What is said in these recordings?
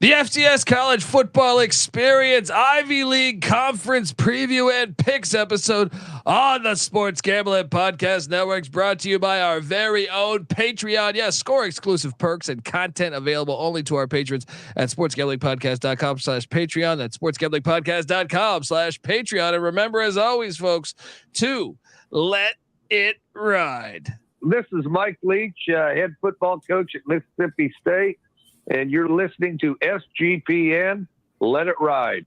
The FCS College Football Experience Ivy League Conference Preview and Picks episode on the Sports Gambling Podcast Networks, brought to you by our very own Patreon. Yes, score exclusive perks and content available only to our patrons at sportsgamblingpodcast.com/Patreon. That's sportsgamblingpodcast.com/Patreon. And remember, as always, folks, to let it ride. This is Mike Leach, head football coach at Mississippi State, and you're listening to SGPN. Let it ride.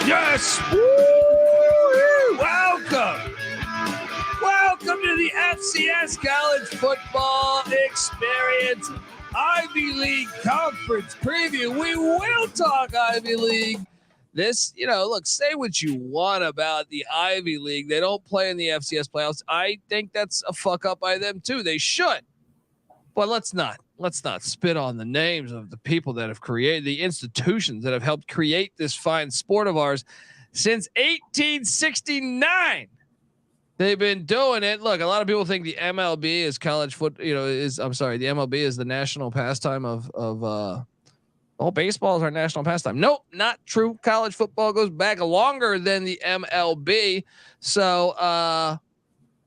Yes. Woo! Welcome to the FCS College Football Experience Ivy League Conference Preview. We will talk Ivy League. This, look, say what you want about the Ivy League. They don't play in the FCS playoffs. I think that's a fuck up by them too. They should. But let's not spit on the names of the people that have created the institutions that have helped create this fine sport of ours since 1869. They've been doing it. Look, a lot of people think the MLB is college foot, the MLB is the national pastime of baseball is our national pastime. Nope, not true. College football goes back longer than the MLB. So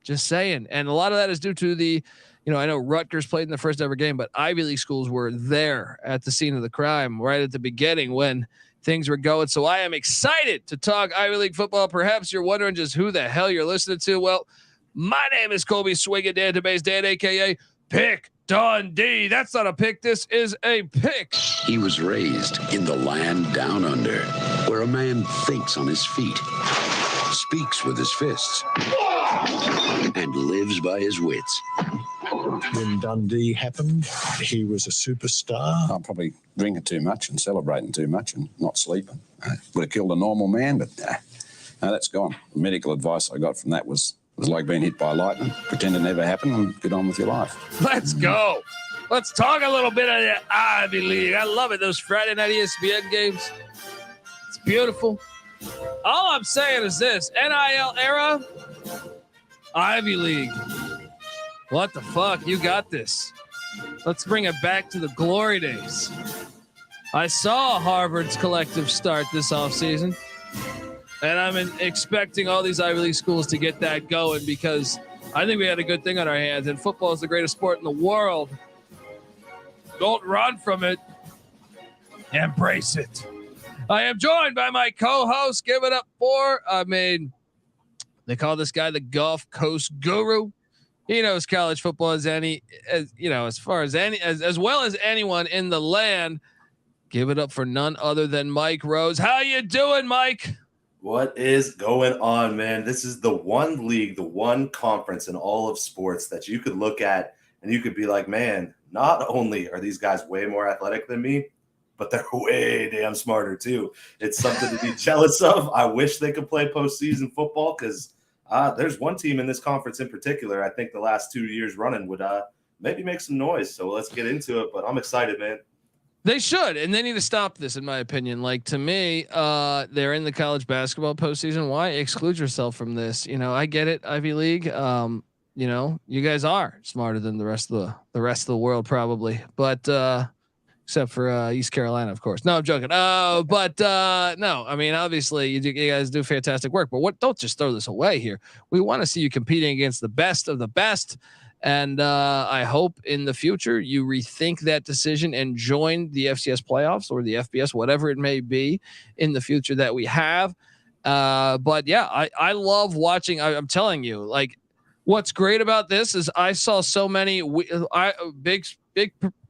just saying. And a lot of that is due to the I know Rutgers played in the first ever game, but Ivy League schools were there at the scene of the crime right at the beginning when things were going. So I am excited to talk Ivy League football. Perhaps you're wondering just who the hell you're listening to. Well, my name is Colby Swinging Database Dan, a.k.a. Pick Dundee. That's not a pick. This is a pick. He was raised in the land down under, where a man thinks on his feet, speaks with his fists, and lives by his wits. When Dundee happened, he was a superstar. I'm probably drinking too much and celebrating too much and not sleeping. Would have killed a normal man, but no, that's gone. The medical advice I got from that was like being hit by lightning. Pretend it never happened and get on with your life. Let's go. Let's talk a little bit of the Ivy League. I love it. Those Friday night ESPN games. It's beautiful. All I'm saying is this: NIL era, Ivy League. What the fuck? You got this. Let's bring it back to the glory days. I saw Harvard's collective start this offseason, and I'm expecting all these Ivy League schools to get that going because I think we had a good thing on our hands, and football is the greatest sport in the world. Don't run from it. Embrace it. I am joined by my co-host. Give it up for, they call this guy the Gulf Coast Guru. He knows college football as well as anyone in the land. Give it up for none other than Mike Rose. How you doing, Mike? What is going on, man? This is the one league, the one conference in all of sports that you could look at and you could be like, man, not only are these guys way more athletic than me, but they're way damn smarter too. It's something to be jealous of. I wish they could play postseason football because there's one team in this conference in particular, I think the last 2 years running would maybe make some noise. So let's get into it. But I'm excited, man. They should, and they need to stop this, in my opinion. Like, to me, they're in the college basketball postseason. Why exclude yourself from this? I get it, Ivy League. You guys are smarter than the rest of the world, probably. But except for East Carolina, of course. No, I'm joking. No, I mean, obviously you guys do fantastic work, but don't just throw this away here. We want to see you competing against the best of the best. And I hope in the future you rethink that decision and join the FCS playoffs or the FBS, whatever it may be in the future that we have. But yeah, I love watching. I'm telling you, like, what's great about this is I saw so many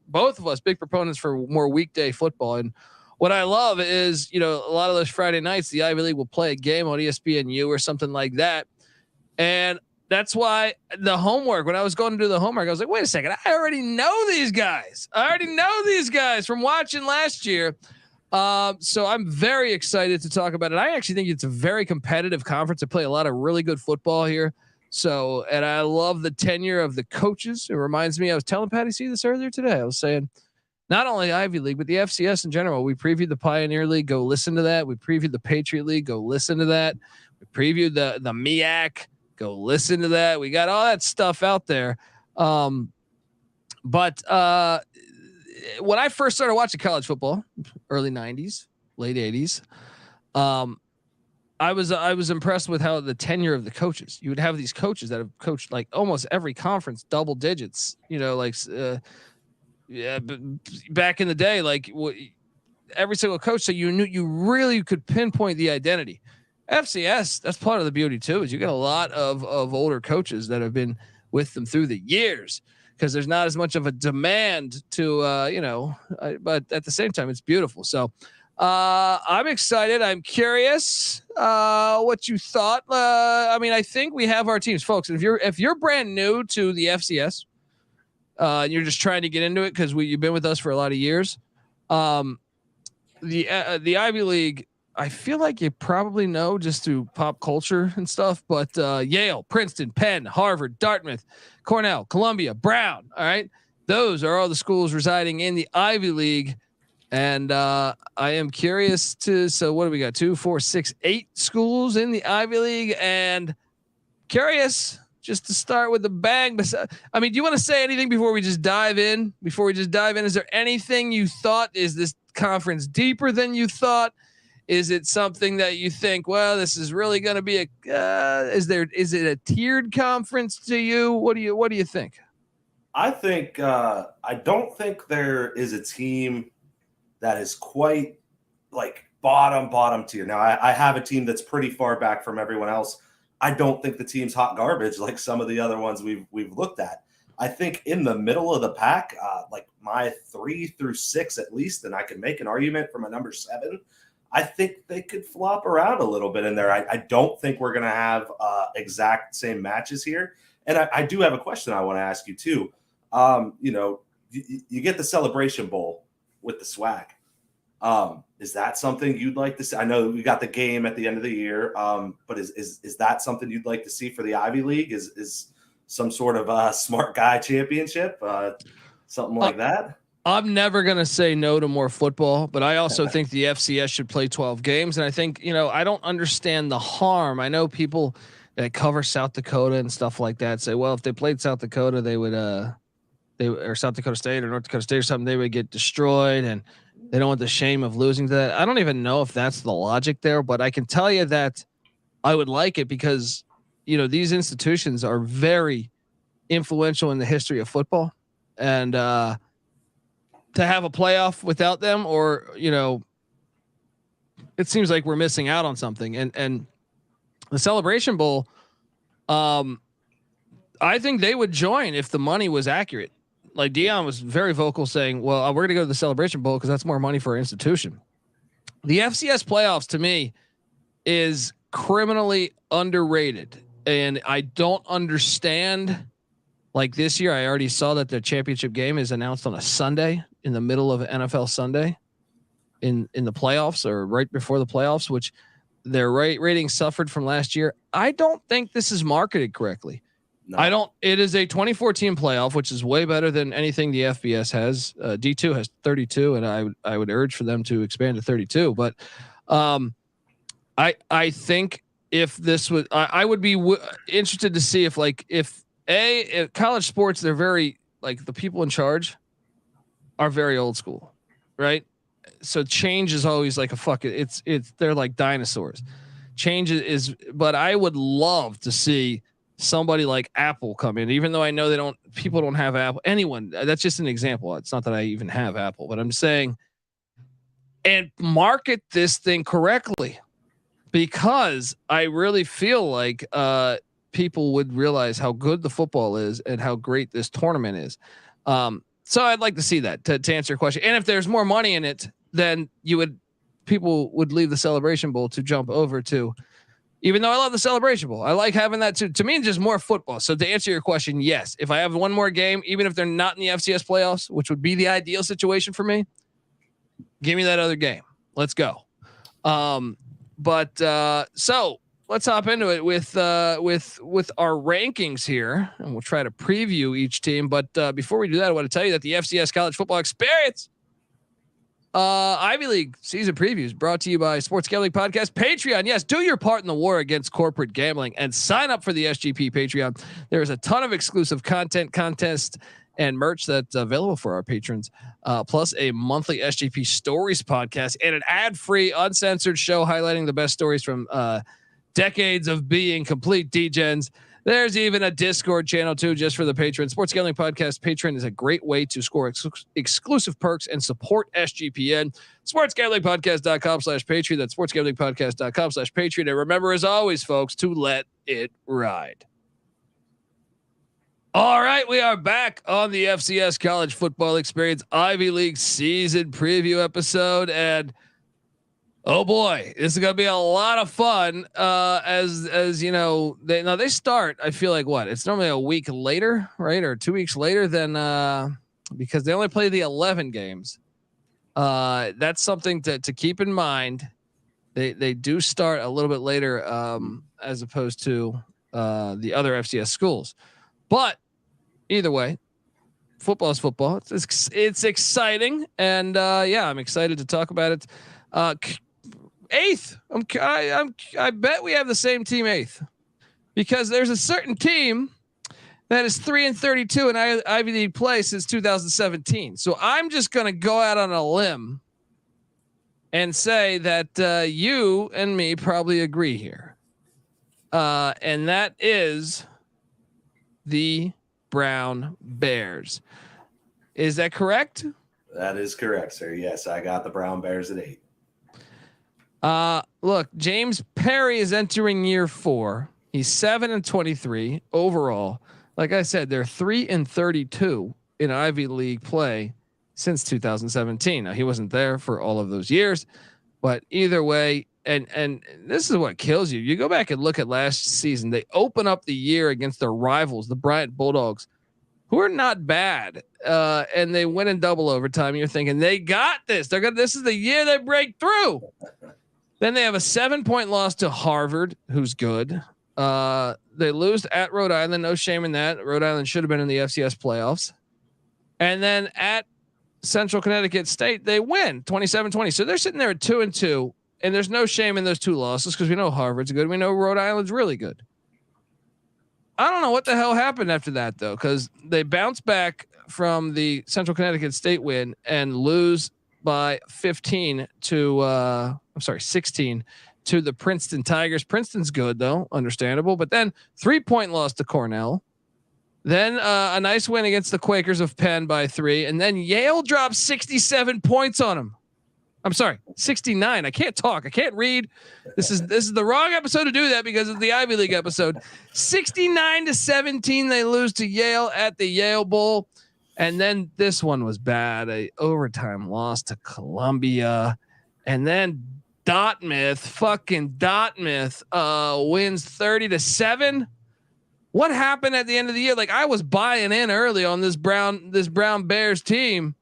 both of us big proponents for more weekday football. And what I love is, a lot of those Friday nights, the Ivy League will play a game on ESPNU or something like that. And that's why the homework, when I was going to do the homework, I was like, wait a second. I already know these guys. From watching last year. So I'm very excited to talk about it. I actually think it's a very competitive conference. They play a lot of really good football here. So, and I love the tenure of the coaches. It reminds me, I was telling Patty C this earlier today. I was saying, not only Ivy League, but the FCS in general. We previewed the Pioneer League. Go listen to that. We previewed the Patriot League. Go listen to that. We previewed the MEAC. Go listen to that. We got all that stuff out there. But when I first started watching college football, early 90s, late 80s, I was impressed with how the tenure of the coaches. You would have these coaches that have coached like almost every conference, double digits. You know, like back in the day, like every single coach. So you knew you really could pinpoint the identity. FCS, that's part of the beauty too, is you get a lot of older coaches that have been with them through the years, because there's not as much of a demand to, but at the same time, it's beautiful. So I'm excited. I'm curious what you thought. I mean, I think we have our teams, folks. And if you're brand new to the FCS, and you're just trying to get into it because you've been with us for a lot of years, the Ivy League, I feel like you probably know just through pop culture and stuff, but Yale, Princeton, Penn, Harvard, Dartmouth, Cornell, Columbia, Brown. All right. Those are all the schools residing in the Ivy League. And I am curious so what do we got? 2, 4, 6, 8 schools in the Ivy League, and curious just to start with the bang. I mean, do you want to say anything before we just dive in? Is there anything you thought, is this conference deeper than you thought? Is it something that you think, well, this is really going to be is it a tiered conference to you? What do you think? I think, I don't think there is a team that is quite like bottom tier. Now I have a team that's pretty far back from everyone else. I don't think the team's hot garbage like some of the other ones we've looked at. I think in the middle of the pack, like my 3 through 6 at least, and I could make an argument from a number 7. I think they could flop around a little bit in there. I don't think we're going to have exact same matches here. And I do have a question I want to ask you too. You get the Celebration Bowl with the swag. Is that something you'd like to see? I know we got the game at the end of the year, but is that something you'd like to see for the Ivy League? Is some sort of smart guy championship, something like that? I'm never going to say no to more football, but I also think the FCS should play 12 games. And I think, I don't understand the harm. I know people that cover South Dakota and stuff like that say, well, if they played South Dakota, they would, or South Dakota State or North Dakota State or something, they would get destroyed. And they don't want the shame of losing to that. I don't even know if that's the logic there, but I can tell you that I would like it because, these institutions are very influential in the history of football. And, to have a playoff without them, or, it seems like we're missing out on something. And the Celebration Bowl, I think they would join if the money was accurate. Like Dion was very vocal saying, well, we're going to go to the Celebration Bowl because that's more money for our institution. The FCS playoffs to me is criminally underrated. And I don't understand. Like this year, I already saw that the championship game is announced on a Sunday in the middle of NFL Sunday in the playoffs, or right before the playoffs, which their rating suffered from last year. I don't think this is marketed correctly. No. It is a 24-team playoff, which is way better than anything the FBS has. D2 has 32, and I would urge for them to expand to 32. But I think if this was, I would be interested to see if college sports, they're very, like, the people in charge are very old school, right? So change is always like they're like dinosaurs. Change is, but I would love to see somebody like Apple come in, even though I know people don't have Apple. Anyone, that's just an example. It's not that I even have Apple, but I'm saying, and market this thing correctly, because I really feel like people would realize how good the football is and how great this tournament is. So I'd like to see that to answer your question. And if there's more money in it, then people would leave the Celebration Bowl to jump over to, even though I love the Celebration Bowl, I like having that too. To me, just more football. So to answer your question, yes, if I have one more game, even if they're not in the FCS playoffs, which would be the ideal situation for me, give me that other game. Let's go. So let's hop into it with our rankings here, and we'll try to preview each team. But before we do that, I want to tell you that the FCS College Football Experience Ivy League season previews brought to you by Sports Gambling Podcast Patreon. Yes, do your part in the war against corporate gambling and sign up for the SGP Patreon. There is a ton of exclusive content, contests, and merch that's available for our patrons, plus a monthly SGP Stories podcast and an ad-free, uncensored show highlighting the best stories from decades of being complete degens. There's even a Discord channel too, just for the patrons. Sports Gambling Podcast Patreon is a great way to score exclusive perks and support SGPN. SportsGamblingPodcast.com/Patreon. That's SportsGamblingPodcast.com/Patreon. And remember, as always, folks, to let it ride. All right, we are back on the FCS College Football Experience Ivy League season preview episode, and oh boy, this is gonna be a lot of fun. As you know, they start. I feel like it's normally a week later, right, or 2 weeks later than because they only play the 11 games. That's something to keep in mind. They do start a little bit later as opposed to the other FCS schools, but either way, football is football. It's exciting, and I'm excited to talk about it. 8th. I bet we have the same team 8th, because there's a certain team that is 3-32 in Ivy League play since 2017. So I'm just going to go out on a limb and say that you and me probably agree here. And that is the Brown Bears. Is that correct? That is correct, sir. Yes, I got the Brown Bears at 8. Look, James Perry is entering year 4. He's 7-23 overall. Like I said, they're 3-32 in Ivy League play since 2017. Now, he wasn't there for all of those years, but either way, and this is what kills you. You go back and look at last season. They open up the year against their rivals, the Bryant Bulldogs, who are not bad. And they win in double overtime. You're thinking they got this. This is the year they break through. Then they have a 7-point loss to Harvard, who's good. They lose at Rhode Island. No shame in that. Rhode Island should have been in the FCS playoffs. And then at Central Connecticut State, they win 27-20. So they're sitting there at 2-2, and there's no shame in those 2 losses because we know Harvard's good. We know Rhode Island's really good. I don't know what the hell happened after that, though, because they bounce back from the Central Connecticut State win and lose by 16 to the Princeton Tigers. Princeton's good, though, understandable. But then 3-point loss to Cornell. Then a nice win against the Quakers of Penn by 3. And then Yale drops 67 points on them. I'm sorry, 69. I can't talk. I can't read. This is the wrong episode to do that because it's the Ivy League episode. 69-17. They lose to Yale at the Yale Bowl. And then this one was bad. A overtime loss to Columbia. And then Dartmouth wins 30-7. What happened at the end of the year? Like, I was buying in early on this Brown Bears team.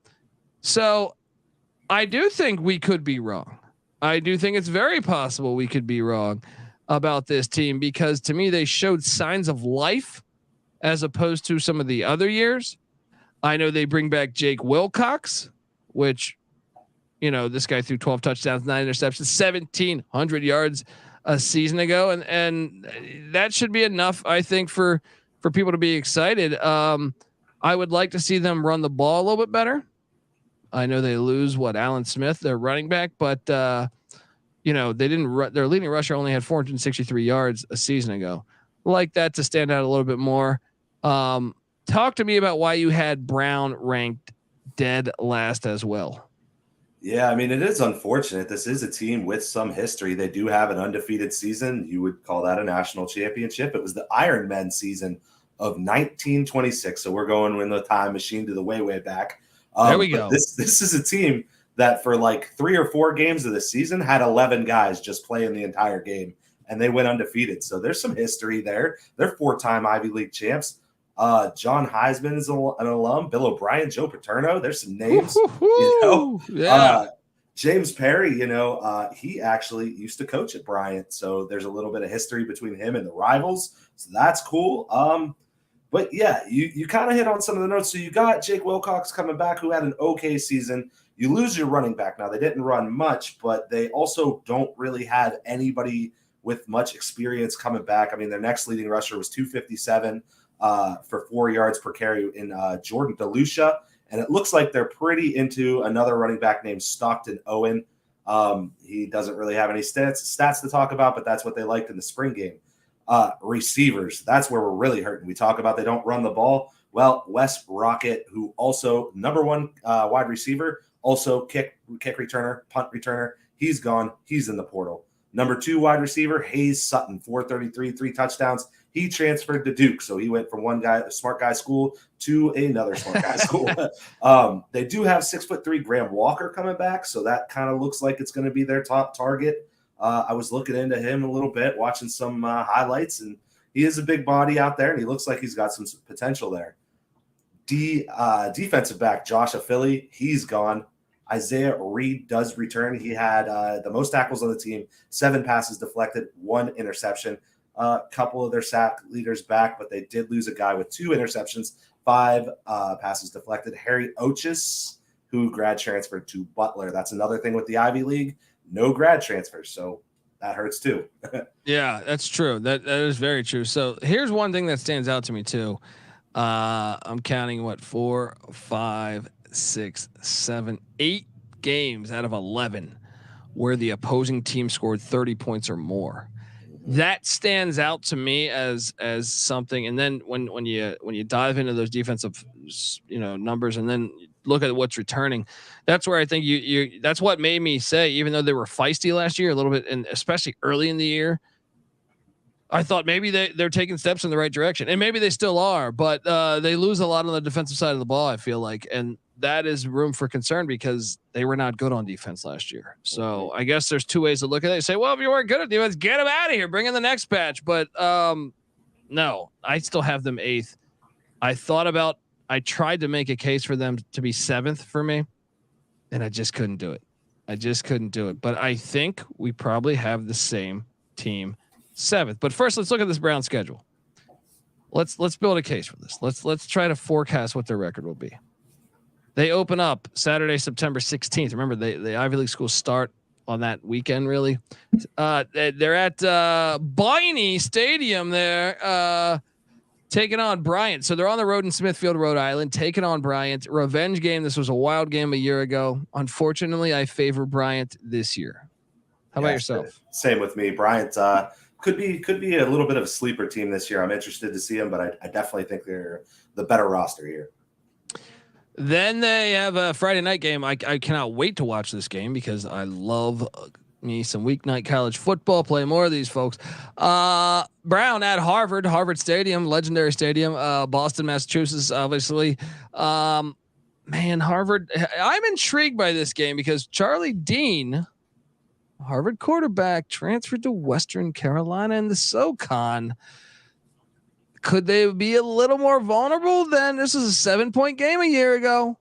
So I do think we could be wrong. I do think it's very possible we could be wrong about this team, because to me, they showed signs of life as opposed to some of the other years. I know they bring back Jake Wilcox, which, you know, this guy threw 12 touchdowns, 9 interceptions, 1,700 yards a season ago. And that should be enough, I think, for people to be excited. I would like to see them run the ball a little bit better. I know they lose Alan Smith, their running back, but they didn't. Their leading rusher only had 463 yards a season ago. Like that to stand out a little bit more. Talk to me about why you had Brown ranked dead last as well. Yeah, I mean, it is unfortunate. This is a team with some history. They do have an undefeated season. You would call that a national championship. It was the Iron Men season of 1926. So we're going in the time machine to the way back. There we go. This is a team that for like 3 or 4 games of the season had 11 guys just playing the entire game, and they went undefeated. So there's some history there. They're 4-time Ivy League champs. John Heisman is an alum. Bill O'Brien, Joe Paterno. There's some names. Yeah. James Perry, he actually used to coach at Bryant, so there's a little bit of history between him and the rivals, so that's cool. But yeah, you kind of hit on some of the notes. So you got Jake Wilcox coming back, who had an okay season. You lose your running back. Now, they didn't run much, but they also don't really have anybody with much experience coming back. I mean, their next leading rusher was 257 for 4 yards per carry in Jordan DeLucia. And it looks like they're pretty into another running back named Stockton Owen. He doesn't really have any stats to talk about, but that's what they liked in the spring game. Receivers, that's where we're really hurting. We talk about they don't run the ball. Well, Wes Rocket, who also number one wide receiver, also kick returner, punt returner, he's gone. He's in the portal. Number 2 wide receiver, Hayes Sutton, 433, 3 touchdowns. He transferred to Duke, so he went from one guy, a smart guy school, to another smart guy school. They do have 6'3" Graham Walker coming back, so that kind of looks like it's going to be their top target. I was looking into him a little bit, watching some highlights, and he is a big body out there, and he looks like he's got some potential there. Defensive back Josh Philly, he's gone. Isaiah Reed does return. He had the most tackles on the team, 7 passes deflected, 1 interception. A couple of their sack leaders back, but they did lose a guy with 2 interceptions, 5 passes deflected. Harry Ochis, who grad transferred to Butler. That's another thing with the Ivy League. No grad transfers, so that hurts too. Yeah, that's true. That is very true. So here's one thing that stands out to me too. I'm counting 4, 5, 6, 7, 8 games out of 11 where the opposing team scored 30 points or more. That stands out to me as something. And then when you dive into those defensive numbers and then look at what's returning, that's where I think you that's what made me say, even though they were feisty last year a little bit, and especially early in the year, I thought maybe they're taking steps in the right direction, and maybe they still are, but they lose a lot on the defensive side of the ball, I feel like, and that is room for concern because they were not good on defense last year. So I guess there's 2 ways to look at it. You say, well, if you weren't good at defense, get them out of here, bring in the next batch. But no, I still have them 8th. I tried to make a case for them to be 7th for me, and I just couldn't do it. But I think we probably have the same team 7th. But first, let's look at this Brown schedule. Let's build a case for this. Let's try to forecast what their record will be. They open up Saturday, September 16th. Remember, the Ivy League schools start on that weekend, really. They're at Biney Stadium there, taking on Bryant. So they're on the road in Smithfield, Rhode Island, taking on Bryant. Revenge game. This was a wild game a year ago. Unfortunately, I favor Bryant this year. How about yourself? Same with me. Bryant could be a little bit of a sleeper team this year. I'm interested to see them, but I definitely think they're the better roster here. Then they have a Friday night game. I cannot wait to watch this game because I love me some weeknight college football. Play more of these folks. Brown at Harvard Stadium, legendary stadium, Boston, Massachusetts, obviously. Man, Harvard. I'm intrigued by this game because Charlie Dean, Harvard quarterback, transferred to Western Carolina in the SoCon. Could they be a little more vulnerable than this was a 7-point game a year ago?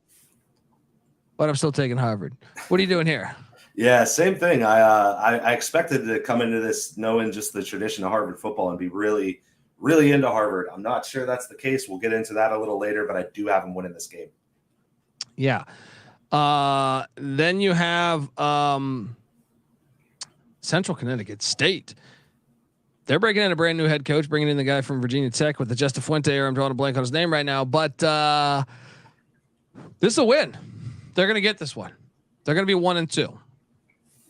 But I'm still taking Harvard. What are you doing here? Yeah, same thing. I expected to come into this knowing just the tradition of Harvard football and be really, really into Harvard. I'm not sure that's the case. We'll get into that a little later, but I do have them winning this game. Yeah. Then you have Central Connecticut State. They're breaking in a brand new head coach, bringing in the guy from Virginia Tech with the Justa Fuente. I'm drawing a blank on his name right now, but this is a win. They're going to get this one. They're going to be 1-2.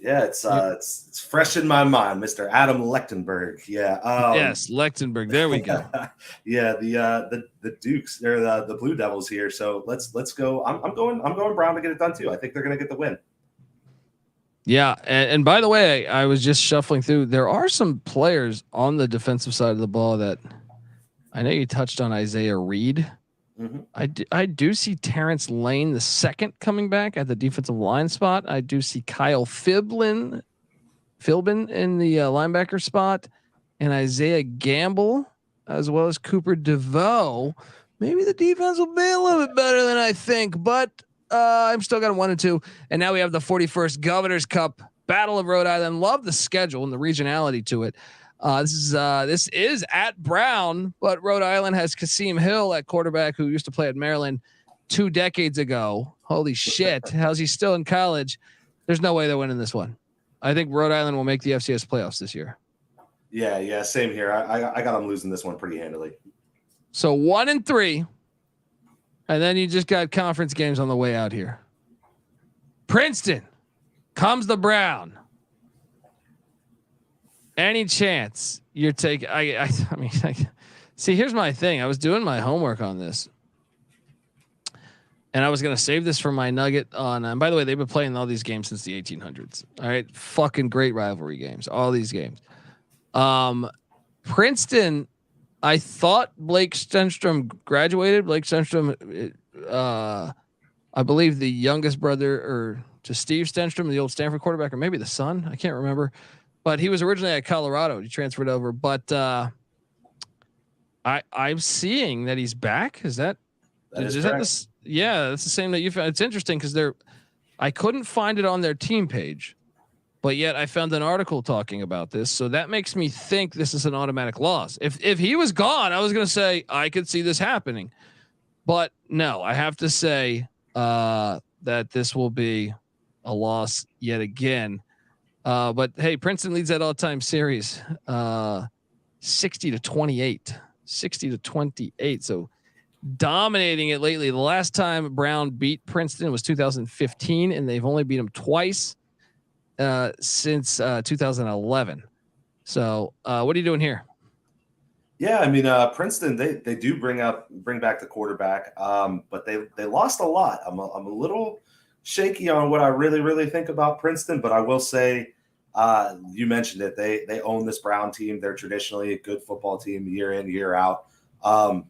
Yeah, it's fresh in my mind, Mr. Adam Lechtenberg. Yeah. Yes, Lechtenberg. There we go. Yeah, the Dukes. They're the Blue Devils here. So let's go. I'm going Brown to get it done too. I think they're going to get the win. Yeah, and by the way, I was just shuffling through. There are some players on the defensive side of the ball that I know you touched on. Isaiah Reed. Mm-hmm. I do see Terrence Lane II coming back at the defensive line spot. I do see Kyle Philbin in the linebacker spot, and Isaiah Gamble, as well as Cooper DeVoe. Maybe the defense will be a little bit better than I think, but I'm still got 1-2, and now we have the 41st Governor's Cup Battle of Rhode Island. Love the schedule and the regionality to it. This is at Brown, but Rhode Island has Kasim Hill at quarterback, who used to play at Maryland 2 decades ago. Holy shit! How's he still in college? There's no way they're winning this one. I think Rhode Island will make the FCS playoffs this year. Yeah, same here. I got them losing this one pretty handily. So 1-3, and then you just got conference games on the way out here. Princeton comes the Brown. Any chance you're taking? I mean, see, here's my thing. I was doing my homework on this, and I was gonna save this for my nugget on. And by the way, they've been playing all these games since the 1800s. All right, fucking great rivalry games. All these games. Princeton. I thought Blake Stenstrom graduated. Blake Stenstrom, I believe the youngest brother to Steve Stenstrom, the old Stanford quarterback, or maybe the son. I can't remember. But he was originally at Colorado. He transferred over. But I'm seeing that he's back. Is that this? Yeah, that's the same that you found. It's interesting because I couldn't find it on their team page, but yet I found an article talking about this. So that makes me think this is an automatic loss. If he was gone, I was going to say I could see this happening. But no, I have to say that this will be a loss yet again. But hey, Princeton leads that all-time series, 60-28. So dominating it lately. The last time Brown beat Princeton was 2015, and they've only beat them twice since 2011. So what are you doing here? Yeah, I mean, Princeton, they do bring back the quarterback, but they lost a lot. I'm a little shaky on what I really think about Princeton, but I will say, you mentioned it. They own this Brown team. They're traditionally a good football team year in, year out. I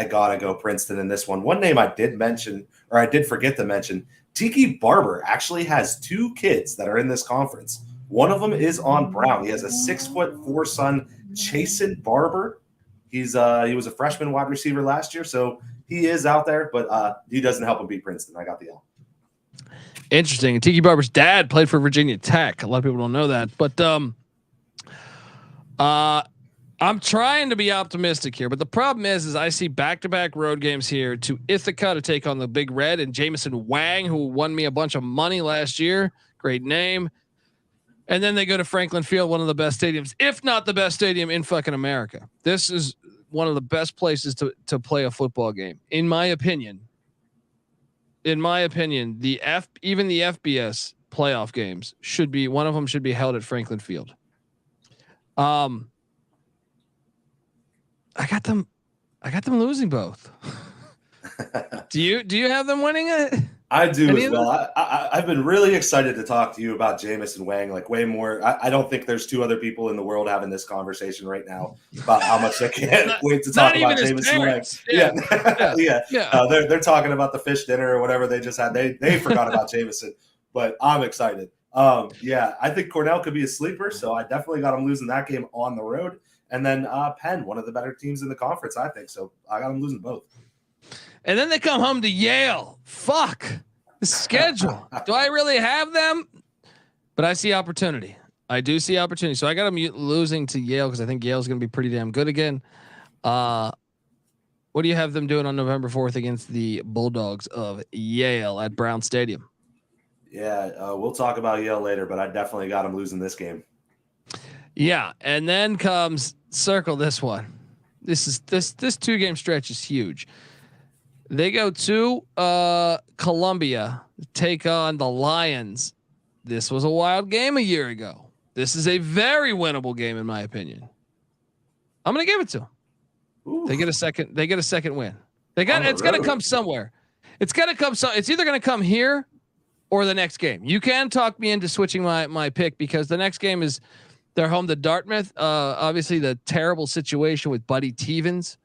gotta go Princeton in this one. One name I did mention, or I did forget to mention, Tiki Barber actually has 2 kids that are in this conference. One of them is on Brown. He has a 6'4" son, Chasen Barber. He was a freshman wide receiver last year, so he is out there, but he doesn't help him beat Princeton. I got the L. Interesting. Tiki Barber's dad played for Virginia Tech. A lot of people don't know that, but I'm trying to be optimistic here. But the problem is I see back-to-back road games here to Ithaca to take on the Big Red and Jamison Wang, who won me a bunch of money last year. Great name. And then they go to Franklin Field, one of the best stadiums, if not the best stadium in fucking America. This is one of the best places to play a football game, in my opinion. Even the FBS playoff games one of them should be held at Franklin Field. I got them losing both. Do you have them winning it? I do as well. I've been really excited to talk to you about Jamison Wang, like way more. I don't think there's 2 other people in the world having this conversation right now about how much they can't wait to talk about Jamison Wang. Yeah. They're talking about the fish dinner or whatever they just had. They forgot about Jamison, but I'm excited. I think Cornell could be a sleeper, so I definitely got them losing that game on the road. And then Penn, one of the better teams in the conference, I think. So I got them losing both. And then they come home to Yale. Fuck the schedule. Do I really have them? But I see opportunity. I do see opportunity. So I got them losing to Yale because I think Yale's going to be pretty damn good again. What do you have them doing on November 4th against the Bulldogs of Yale at Brown Stadium? Yeah, we'll talk about Yale later, but I definitely got them losing this game. Yeah, and then comes circle this one. This 2-game stretch is huge. They go to Columbia, take on the Lions. This was a wild game a year ago. This is a very winnable game, in my opinion. I'm going to give it to them. Ooh. They get a second win. It's going to come somewhere. It's going to come. It's either going to come here or the next game. You can talk me into switching my pick because the next game is they're home to Dartmouth. Obviously the terrible situation with Buddy Tevens.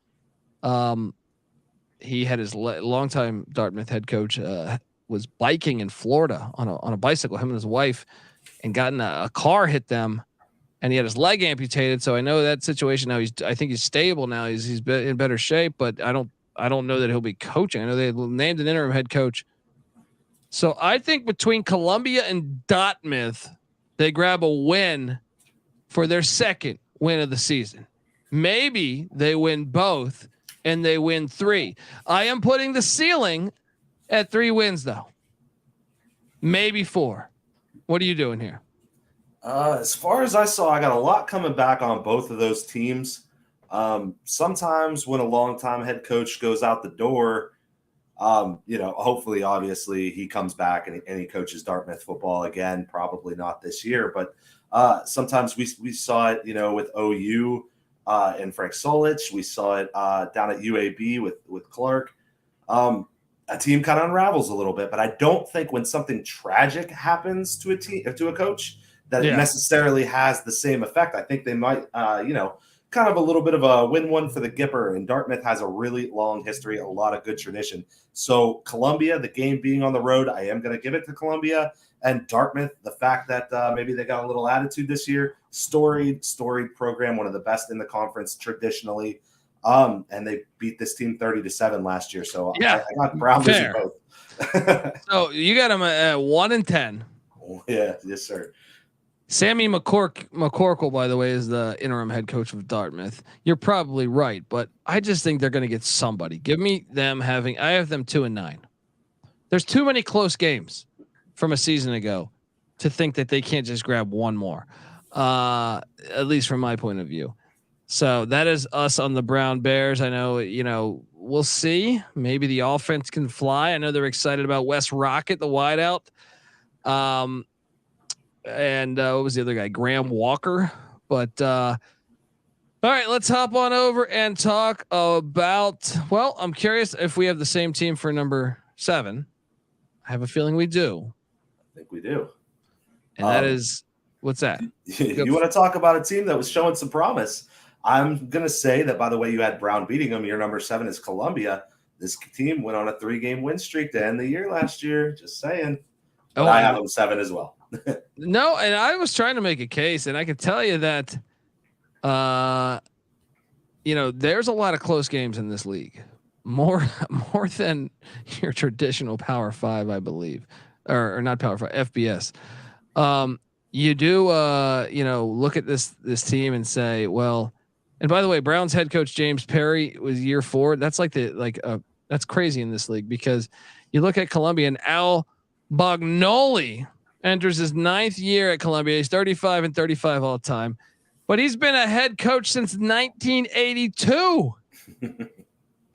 He had his longtime Dartmouth head coach was biking in Florida on a bicycle, him and his wife, and gotten a car hit them, and he had his leg amputated. So I know that situation now. I think he's stable now. He's in better shape, but I don't know that he'll be coaching. I know they named an interim head coach So I think between Columbia and Dartmouth, they grab a win for their second win of the season. Maybe they win both and they win 3. I am putting the ceiling at 3 wins though. Maybe 4. What are you doing here? As far as I saw, I got a lot coming back on both of those teams. Sometimes when a longtime head coach goes out the door, hopefully, obviously, he comes back and he coaches Dartmouth football again. Probably not this year, but sometimes we saw it, with OU and Frank Solich. We saw it down at UAB with Clark. A team kind of unravels a little bit, but I don't think when something tragic happens to a team, to a coach, that it necessarily has the same effect. I think they might, kind of a little bit of a win-one for the Gipper, and Dartmouth has a really long history, a lot of good tradition. So Columbia, the game being on the road, I am going to give it to Columbia. And Dartmouth, the fact that maybe they got a little attitude this year, storied program, one of the best in the conference traditionally. And they beat this team 30-7 last year. So I got Browns in both. So you got them at 1-10. Yeah, yes, sir. Sammy McCorkle, by the way, is the interim head coach of Dartmouth. You're probably right, but I just think they're going to get somebody. Give me them I have them 2-9. There's too many close games from a season ago to think that they can't just grab one more, at least from my point of view. So that is us on the Brown Bears. I know, we'll see. Maybe the offense can fly. I know they're excited about Wes Rocket, the wideout. And what was the other guy? Graham Walker. But all right, let's hop on over and talk about. Well, I'm curious if we have the same team for number 7. I have a feeling we do. I think we do. And that is, what's that? You want to talk about a team that was showing some promise? I'm gonna say that. By the way, you had Brown beating them. Your number 7 is Columbia. This team went on a 3-game win streak to end the year last year. Just saying. But I have them 7 as well. No, and I was trying to make a case, and I could tell you that, there's a lot of close games in this league, more than your traditional Power 5, I believe, or not Power 5, FBS. You do, look at this team and say, well, and by the way, Brown's head coach James Perry was year 4. That's that's crazy in this league, because you look at Columbia and Al Bognoli enters his 9th year at Columbia. He's 35-35 all time, but he's been a head coach since 1982.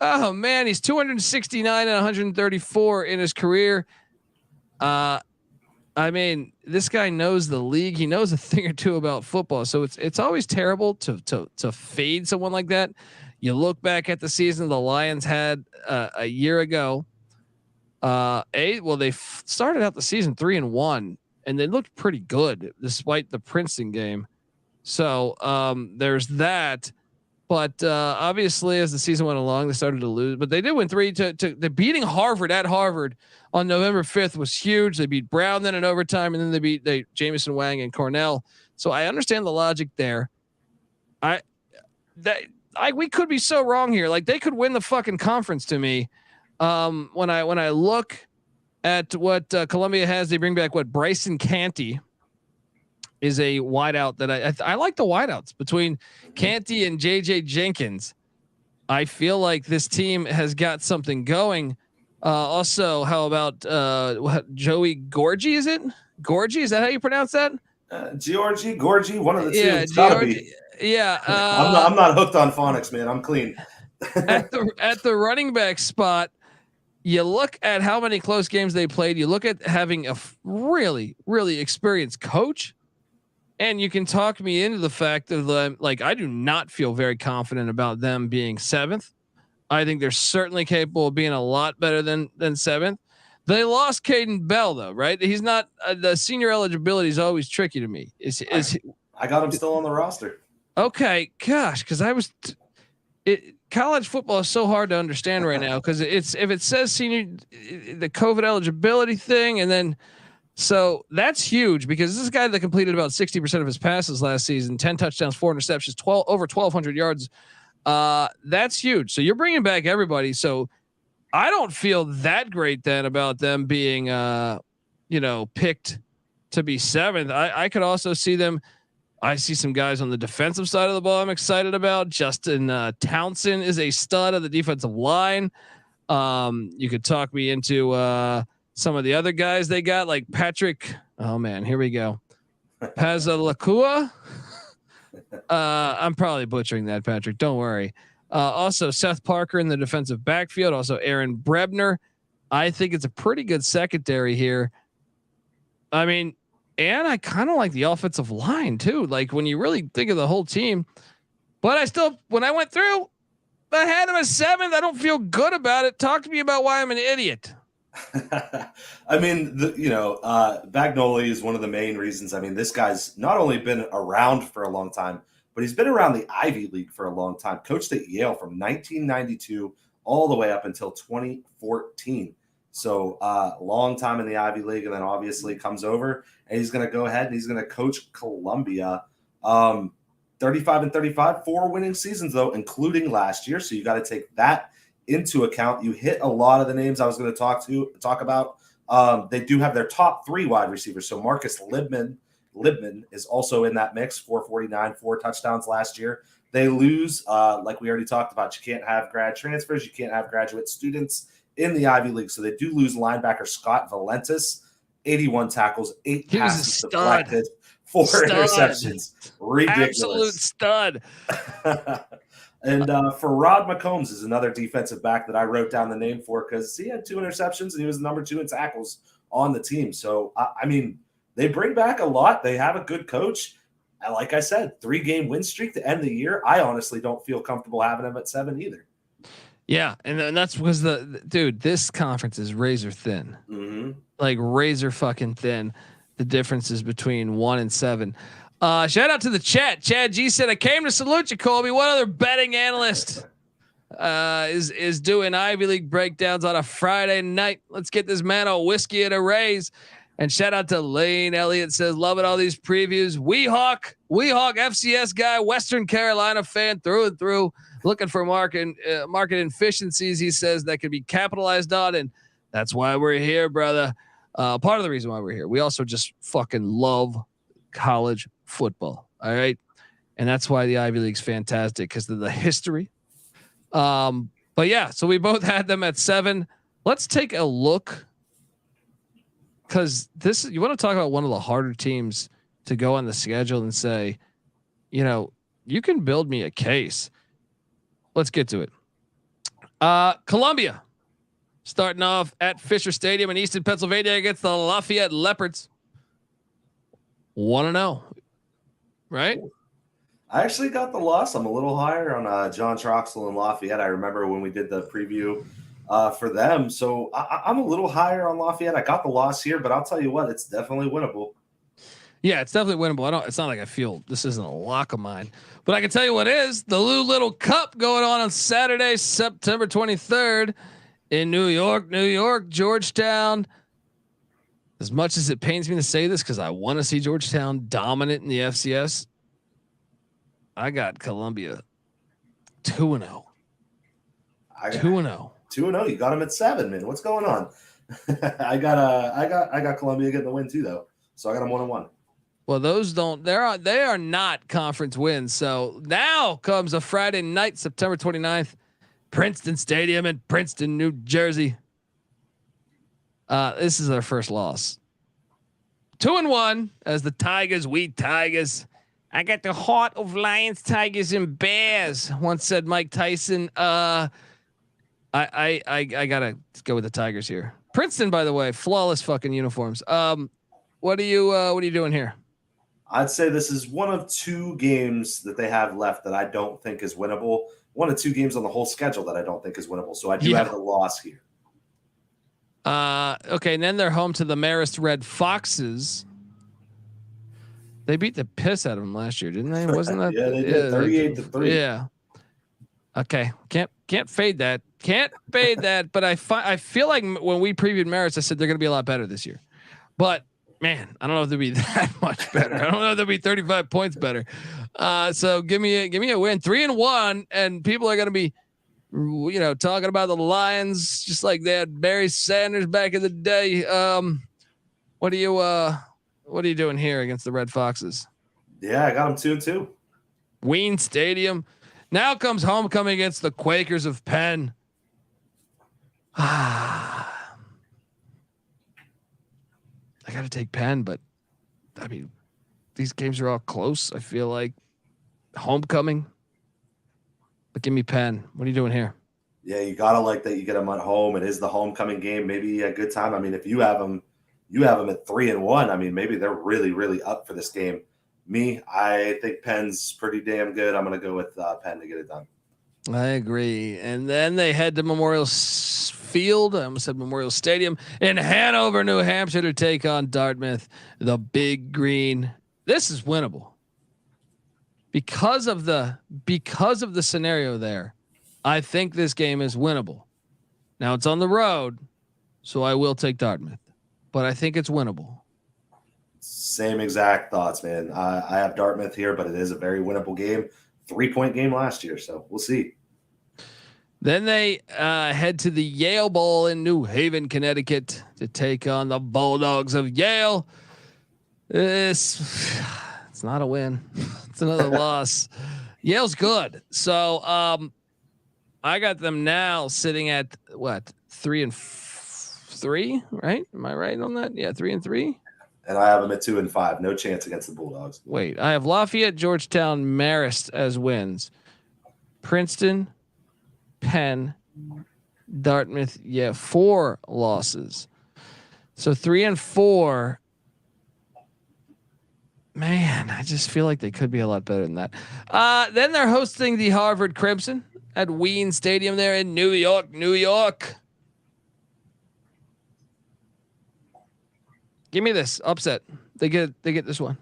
Oh man, he's 269 and 134 in his career. I mean, this guy knows the league. He knows a thing or two about football. So it's always terrible to fade someone like that. You look back at the season the Lions had a year ago. They started out the season 3-1, and they looked pretty good despite the Princeton game. So there's that. But obviously, as the season went along, they started to lose. But they did win 3 to the beating Harvard at Harvard on November 5th was huge. They beat Brown then in overtime, and then they beat Jamison Wang and Cornell. So I understand the logic there. We could be so wrong here. Like, they could win the fucking conference to me. When I look at what Columbia has, they bring back Bryson Canty is a wideout that I like the wideouts between Canty and JJ Jenkins. I feel like this team has got something going. Also, how about Joey Gorgie? Is it Gorgie? Is that how you pronounce that? Gorgie, one of the two. Yeah, it's gotta be. Yeah, I'm not hooked on phonics, man. I'm clean. at the running back spot, you look at how many close games they played. You look at having a really, really experienced coach. And you can talk me into the fact of I do not feel very confident about them being 7th. I think they're certainly capable of being a lot better than 7th. They lost Caden Bell though, right? He's not the senior eligibility is always tricky to me. I got him still on the roster. Okay, gosh, because college football is so hard to understand right now, because if it says senior, the COVID eligibility thing, and then. So that's huge, because this is a guy that completed about 60% of his passes last season, 10 touchdowns, 4 interceptions, over 1,200 yards. That's huge. So you're bringing back everybody. So I don't feel that great then about them being, picked to be 7th. I could also see them. I see some guys on the defensive side of the ball I'm excited about. Justin Townsend is a stud of the defensive line. You could talk me into some of the other guys they got, like Patrick. Oh man, here we go. Pazalakua. I'm probably butchering that, Patrick. Don't worry. Also Seth Parker in the defensive backfield. Also Aaron Brebner. I think it's a pretty good secondary here. I mean, and I kind of like the offensive line too. Like when you really think of the whole team, but when I went through, I had him as 7th. I don't feel good about it. Talk to me about why I'm an idiot. I mean, Bagnoli is one of the main reasons. I mean, this guy's not only been around for a long time, but he's been around the Ivy League for a long time. Coached at Yale from 1992 all the way up until 2014. So long time in the Ivy League, and then obviously comes over, and he's going to go ahead and he's going to coach Columbia. 35-35, 4 winning seasons though, including last year. So you got to take that into account. You hit a lot of the names I was going to talk about. They do have their top 3 wide receivers. So Marcus Libman is also in that mix. 449, 4 touchdowns last year. They lose, like we already talked about. You can't have grad transfers. You can't have graduate students in the Ivy League. So they do lose linebacker Scott Valentis, 81 tackles, 8 passes deflected, 4 interceptions. Ridiculous. Absolute stud. And Farrad McCombs is another defensive back that I wrote down the name for because he had 2 interceptions and he was number 2 in tackles on the team. So, I mean, they bring back a lot. They have a good coach. And like I said, 3-game win streak to end the year. I honestly don't feel comfortable having them at 7 either. Yeah, and that's because this conference is razor thin, like razor fucking thin. The differences between 1 and 7. Shout out to the chat. Chad G said, "I came to salute you, Colby. What other betting analyst is doing Ivy League breakdowns on a Friday night? Let's get this man a whiskey and a raise." And shout out to Lane Elliott, says, "Loving all these previews. Weehawk FCS guy, Western Carolina fan through and through. Looking for market efficiencies," he says, "that could be capitalized on, and that's why we're here, brother." Part of the reason why we're here. We also just fucking love college football. All right. And that's why the Ivy League's fantastic, because of the history. But yeah, so we both had them at 7. Let's take a look, because you want to talk about one of the harder teams to go on the schedule and say, you can build me a case. Let's get to it. Columbia starting off at Fisher Stadium in Easton, Pennsylvania against the Lafayette Leopards. 1-0, right? I actually got the loss. I'm a little higher on John Troxel and Lafayette. I remember when we did the preview for them. So I'm a little higher on Lafayette. I got the loss here, but I'll tell you what, it's definitely winnable. Yeah, it's definitely winnable. It's not like I feel this isn't a lock of mine, but I can tell you what is the Lou Little Cup going on Saturday, September 23rd in New York, Georgetown. As much as it pains me to say this, because I want to see Georgetown dominant in the FCS, I got Columbia 2-0. 2-0. 2-0. You got them at 7, man. What's going on? I got Columbia getting the win too, though. So I got them 1-1. Well, they are not conference wins. So now comes a Friday night, September 29th, Princeton Stadium in Princeton, New Jersey. This is our first loss. 2-1 as the Tigers. We Tigers. I got the heart of lions, tigers, and bears. Once said Mike Tyson. I gotta go with the Tigers here. Princeton, by the way, flawless fucking uniforms. What are you doing here? I'd say this is one of 2 games that they have left that I don't think is winnable. 1 of 2 games on the whole schedule that I don't think is winnable. So I do have the loss here. Okay, and then they're home to the Marist Red Foxes. They beat the piss out of them last year, didn't they? Wasn't that? Yeah, they did. 38-3. Yeah. Okay, can't fade that. Can't fade that. But I feel like when we previewed Marist, I said they're going to be a lot better this year. But man, I don't know if they'll be that much better. I don't know if they'll be 35 points better. So give me a win, 3-1, and people are going to be talking about the Lions, just like they had Barry Sanders back in the day. What are you doing here against the Red Foxes? Yeah, I got them 2-2. Wayne Stadium. Now comes homecoming against the Quakers of Penn. I got to take Penn, but I mean, these games are all close. I feel like homecoming, but give me Penn. What are you doing here? Yeah, you gotta like that. You get them at home. It is the homecoming game. Maybe a good time. I mean, if you have them at 3-1. I mean, maybe they're really, really up for this game. Me, I think Penn's pretty damn good. I'm gonna go with Penn to get it done. I agree. And then they head to Memorial Field. I almost said Memorial Stadium in Hanover, New Hampshire, to take on Dartmouth, the Big Green. This is winnable because of the scenario there. I think this game is winnable. Now it's on the road, so I will take Dartmouth, but I think it's winnable. Same exact thoughts, man. I have Dartmouth here, but it is a very winnable game. 3-point game last year, so we'll see. Then they head to the Yale Bowl in New Haven, Connecticut, to take on the Bulldogs of Yale. It's not a win. It's another loss. Yale's good. So I got them now sitting at what, 3-3, right? Am I right on that? Yeah, 3-3. And I have them at 2-5. No chance against the Bulldogs. Wait, I have Lafayette, Georgetown, Marist as wins. Princeton, Penn, Dartmouth, 4 losses. So 3-4. Man, I just feel like they could be a lot better than that. Then they're hosting the Harvard Crimson at Wayne Stadium there in New York, New York. Give me this upset. They get this one.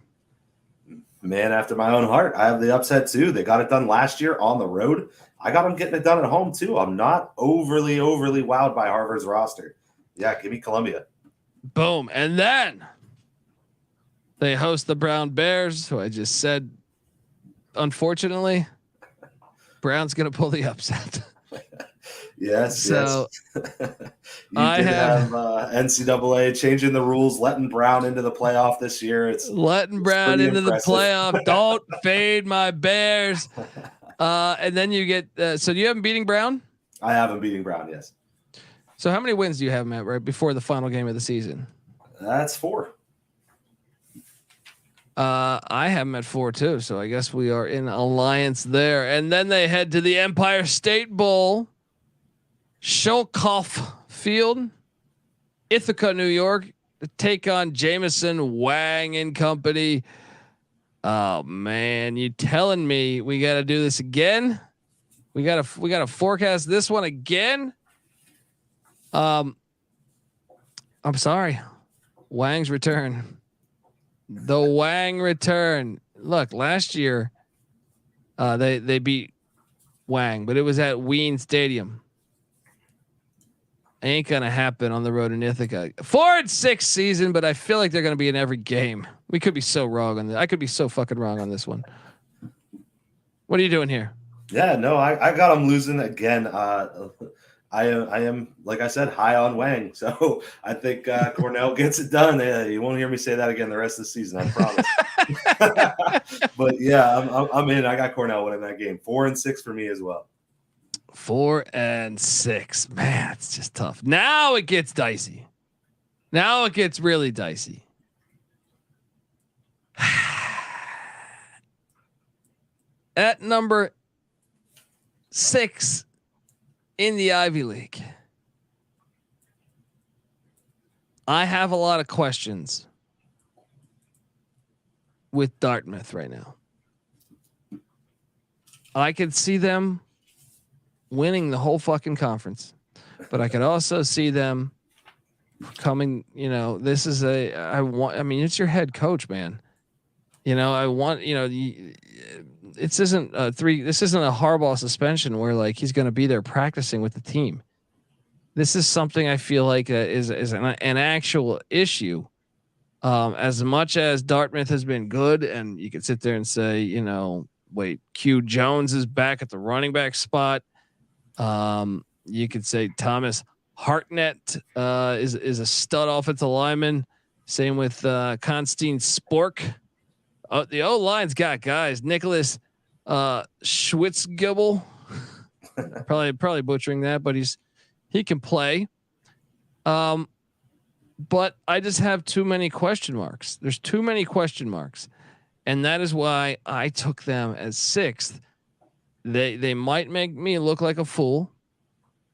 Man after my own heart. I have the upset too. They got it done last year on the road. I got them getting it done at home too. I'm not overly wowed by Harvard's roster. Yeah, give me Columbia. Boom. And then they host the Brown Bears, who I just said, unfortunately, Brown's going to pull the upset. Yes. So yes. I have NCAA changing the rules, letting Brown into the playoff this year. It's letting Brown into the playoff. Don't fade my Bears. And then you get. So do you have him beating Brown? I have him beating Brown. Yes. So how many wins do you have, Matt? Right before the final game of the season? That's 4. I have him at 4 too. So I guess we are in alliance there. And then they head to the Empire State Bowl. Sholkoff Field, Ithaca, New York, to take on Jameson, Wang and company. Oh man, you telling me we got to do this again? We got to forecast this one again. I'm sorry, Wang's return. The Wang return. Look, last year, they beat Wang, but it was at Wayne Stadium. Ain't gonna happen on the road in Ithaca. 4-6 season, but I feel like they're gonna be in every game. We could be so wrong on this. I could be so fucking wrong on this one. What are you doing here? Yeah, no, I got them losing again. I am, like I said, high on Wang, so I think Cornell gets it done. You won't hear me say that again the rest of the season, I promise. But yeah, I'm in. I got Cornell winning that game. 4-6 for me as well. 4-6, man, it's just tough. Now it gets dicey. Now it gets really dicey. At number 6 in the Ivy League, I have a lot of questions with Dartmouth right now. I could see them winning the whole fucking conference, but I could also see them coming. This is it's your head coach, man. This isn't a Harbaugh suspension where like he's going to be there practicing with the team. This is something I feel like is an actual issue. As much as Dartmouth has been good, and you could sit there and say, Q Jones is back at the running back spot. You could say Thomas Hartnett is a stud offensive lineman. Same with Constantine Spork. The O line's got guys. Nicholas Schwitzgibel. probably butchering that, but he can play. But I just have too many question marks. There's too many question marks, and that is why I took them as 6th. They might make me look like a fool.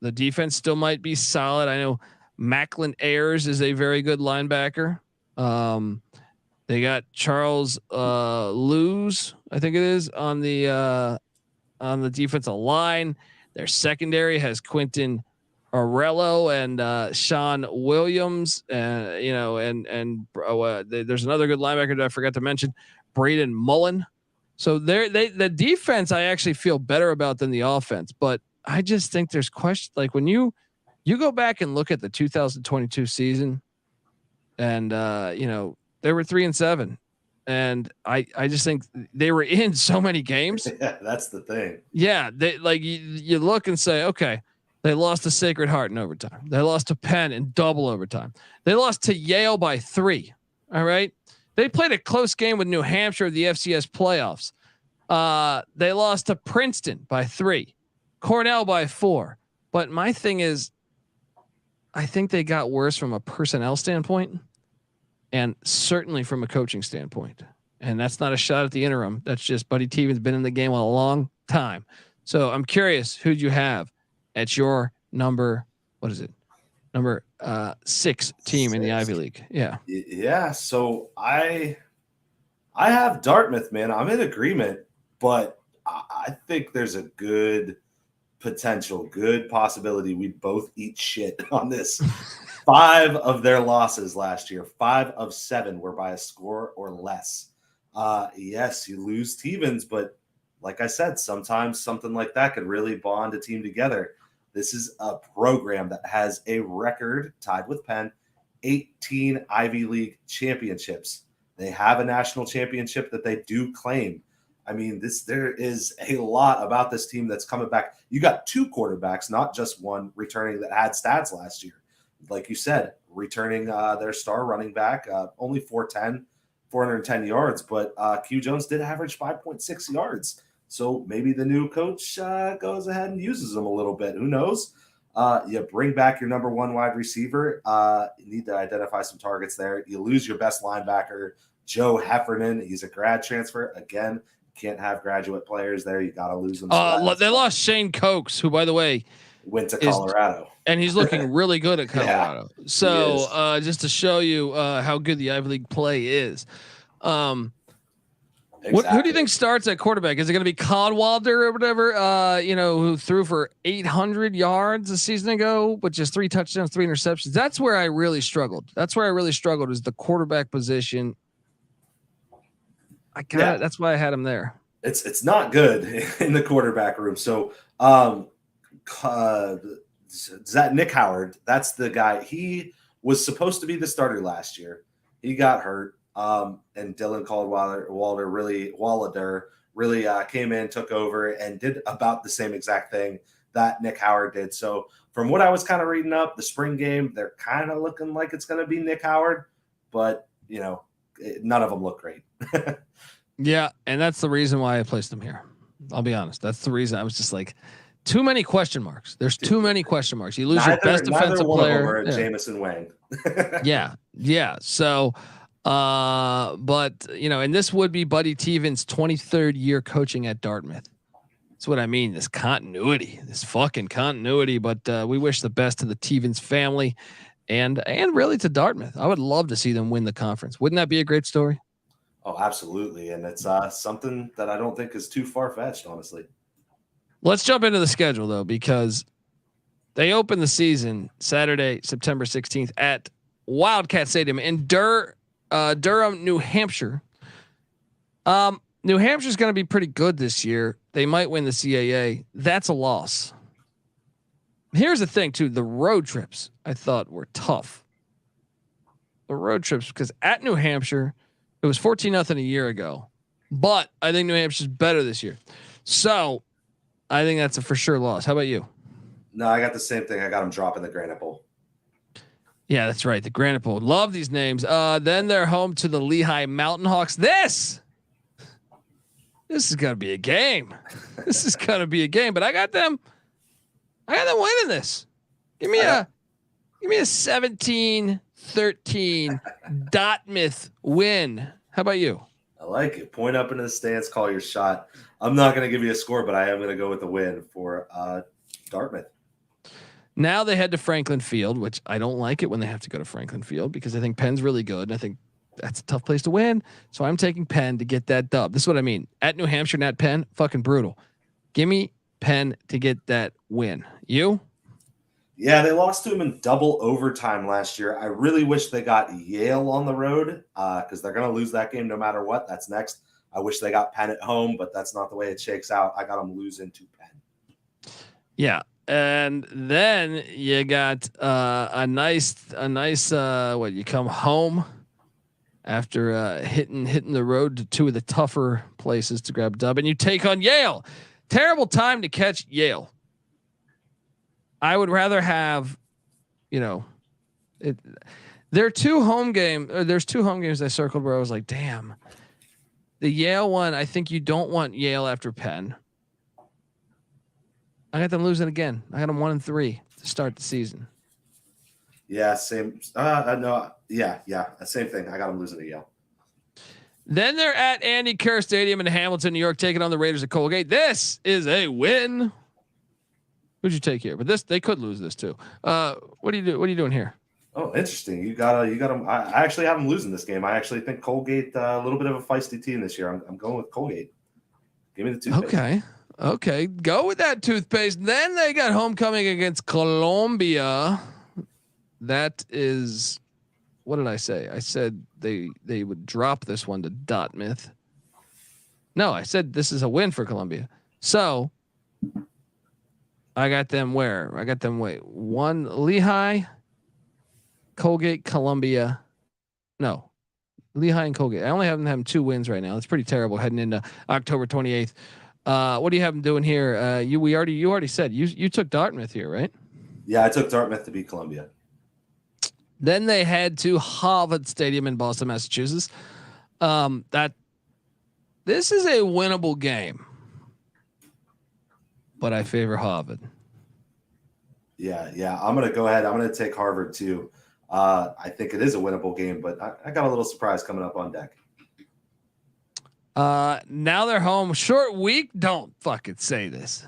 The defense still might be solid. I know Macklin Ayers is a very good linebacker. They got Charles Lewis, I think it is, on the defensive line. Their secondary has Quentin Arello and Sean Williams, there's another good linebacker that I forgot to mention, Braden Mullen. So the defense I actually feel better about than the offense, but I just think there's questions. Like when you go back and look at the 2022 season, and they were 3-7, and I just think they were in so many games. Yeah, that's the thing. Yeah, they like you look and say, okay, they lost to Sacred Heart in overtime. They lost to Penn in double overtime. They lost to Yale by 3. All right. They played a close game with New Hampshire, the FCS playoffs. They lost to Princeton by 3, Cornell by 4. But my thing is, I think they got worse from a personnel standpoint and certainly from a coaching standpoint. And that's not a shot at the interim. That's just Buddy Tevens been in the game a long time. So I'm curious, who'd you have at your number? What is it? Number 6 team in the Ivy League. Yeah. Yeah. So I have Dartmouth, man. I'm in agreement, but I think there's a good potential, good possibility we both eat shit on this. 5 of their losses last year, 5 of 7 were by a score or less. Yes, you lose Tevens, but like I said, sometimes something like that could really bond a team together. This is a program that has a record tied with Penn, 18 Ivy League championships. They have a national championship that they do claim. I mean, there is a lot about this team that's coming back. You got 2 quarterbacks, not just one, returning that had stats last year. Like you said, returning their star running back, only 410 yards, but Q Jones did average 5.6 yards. So maybe the new coach goes ahead and uses them a little bit. Who knows? You bring back your number 1 wide receiver. You need to identify some targets there. You lose your best linebacker, Joe Heffernan. He's a grad transfer. Again, can't have graduate players there. You got to lose them. They lost Shane Cokes, who, by the way, went to Colorado. And he's looking really good at Colorado. Yeah, so just to show you how good the Ivy League play is. Who do you think starts at quarterback? Is it going to be Conwalder or whatever? Who threw for 800 yards a season ago, but just 3 touchdowns, 3 interceptions. That's where I really struggled. Is the quarterback position. That's why I had him there. It's not good in the quarterback room. So that Nick Howard, that's the guy. He was supposed to be the starter last year. He got hurt. And Dylan Wallader really came in, took over, and did about the same exact thing that Nick Howard did. So from what I was kind of reading up, the spring game, they're kind of looking like it's going to be Nick Howard, but none of them look great. Yeah, and that's the reason why I placed them here. I'll be honest. That's the reason I was just like, too many question marks. There's too many question marks. You lose your best defensive player. Jamison Wang. Yeah. So, and this would be Buddy Tevens' 23rd year coaching at Dartmouth. That's what I mean. This fucking continuity. But we wish the best to the Tevens family, and really to Dartmouth. I would love to see them win the conference. Wouldn't that be a great story? Oh, absolutely. And it's something that I don't think is too far-fetched, honestly. Let's jump into the schedule, though, because they open the season Saturday, September 16th at Wildcat Stadium in Durham, New Hampshire. New Hampshire's going to be pretty good this year. They might win the CAA. That's a loss. Here's the thing, too. The road trips I thought were tough. The road trips, because at New Hampshire, it was 14-0 a year ago, but I think New Hampshire's better this year. So I think that's a for sure loss. How about you? No, I got the same thing. I got them dropping the Granite Bowl. Yeah, that's right. The Granite Bowl. Love these names. Then they're home to the Lehigh Mountain Hawks. This is gonna be a game. This is gonna be a game. But I got them winning this. Give me a 17-13 Dartmouth win. How about you? I like it. Point up into the stands, call your shot. I'm not going to give you a score, but I am going to go with the win for Dartmouth. Now they head to Franklin Field, which I don't like it when they have to go to Franklin Field because I think Penn's really good. And I think that's a tough place to win. So I'm taking Penn to get that dub. This is what I mean. At New Hampshire, not Penn, fucking brutal. Give me Penn to get that win. You? Yeah, they lost to him in double overtime last year. I really wish they got Yale on the road because they're going to lose that game no matter what. That's next. I wish they got Penn at home, but that's not the way it shakes out. I got them losing to Penn. Yeah. And then you got a nice what, you come home after hitting the road to two of the tougher places to grab a dub, and you take on Yale. Terrible time to catch Yale. I would rather have, there's two home games I circled where I was like, damn, the Yale one. I think you don't want Yale after Penn. I got them losing again. I got them 1-3 to start the season. Yeah, same. No, yeah, same thing. I got them losing to Yale. Then they're at Andy Kerr Stadium in Hamilton, New York, taking on the Raiders of Colgate. This is a win. Who'd you take here? But they could lose this too. What are you doing here? Oh, interesting. You got them. I actually have them losing this game. I actually think Colgate a little bit of a feisty team this year. I'm going with Colgate. Give me the toothpaste. Okay. Go with that toothpaste. Then they got homecoming against Columbia. That is, what did I say? I said they would drop this one to Dartmouth. No, I said this is a win for Columbia. So I got them where? One Lehigh, Colgate, Columbia. No, Lehigh and Colgate. I only have them 2 wins right now. That's pretty terrible heading into October 28th. What do you have them doing here? You already said you took Dartmouth here, right? Yeah, I took Dartmouth to beat Columbia. Then they head to Harvard Stadium in Boston, Massachusetts. This is a winnable game, but I favor Harvard. Yeah. I'm going to go ahead. I'm going to take Harvard too. I think it is a winnable game, but I got a little surprise coming up on deck. Now they're home. Short week. Don't fucking say this.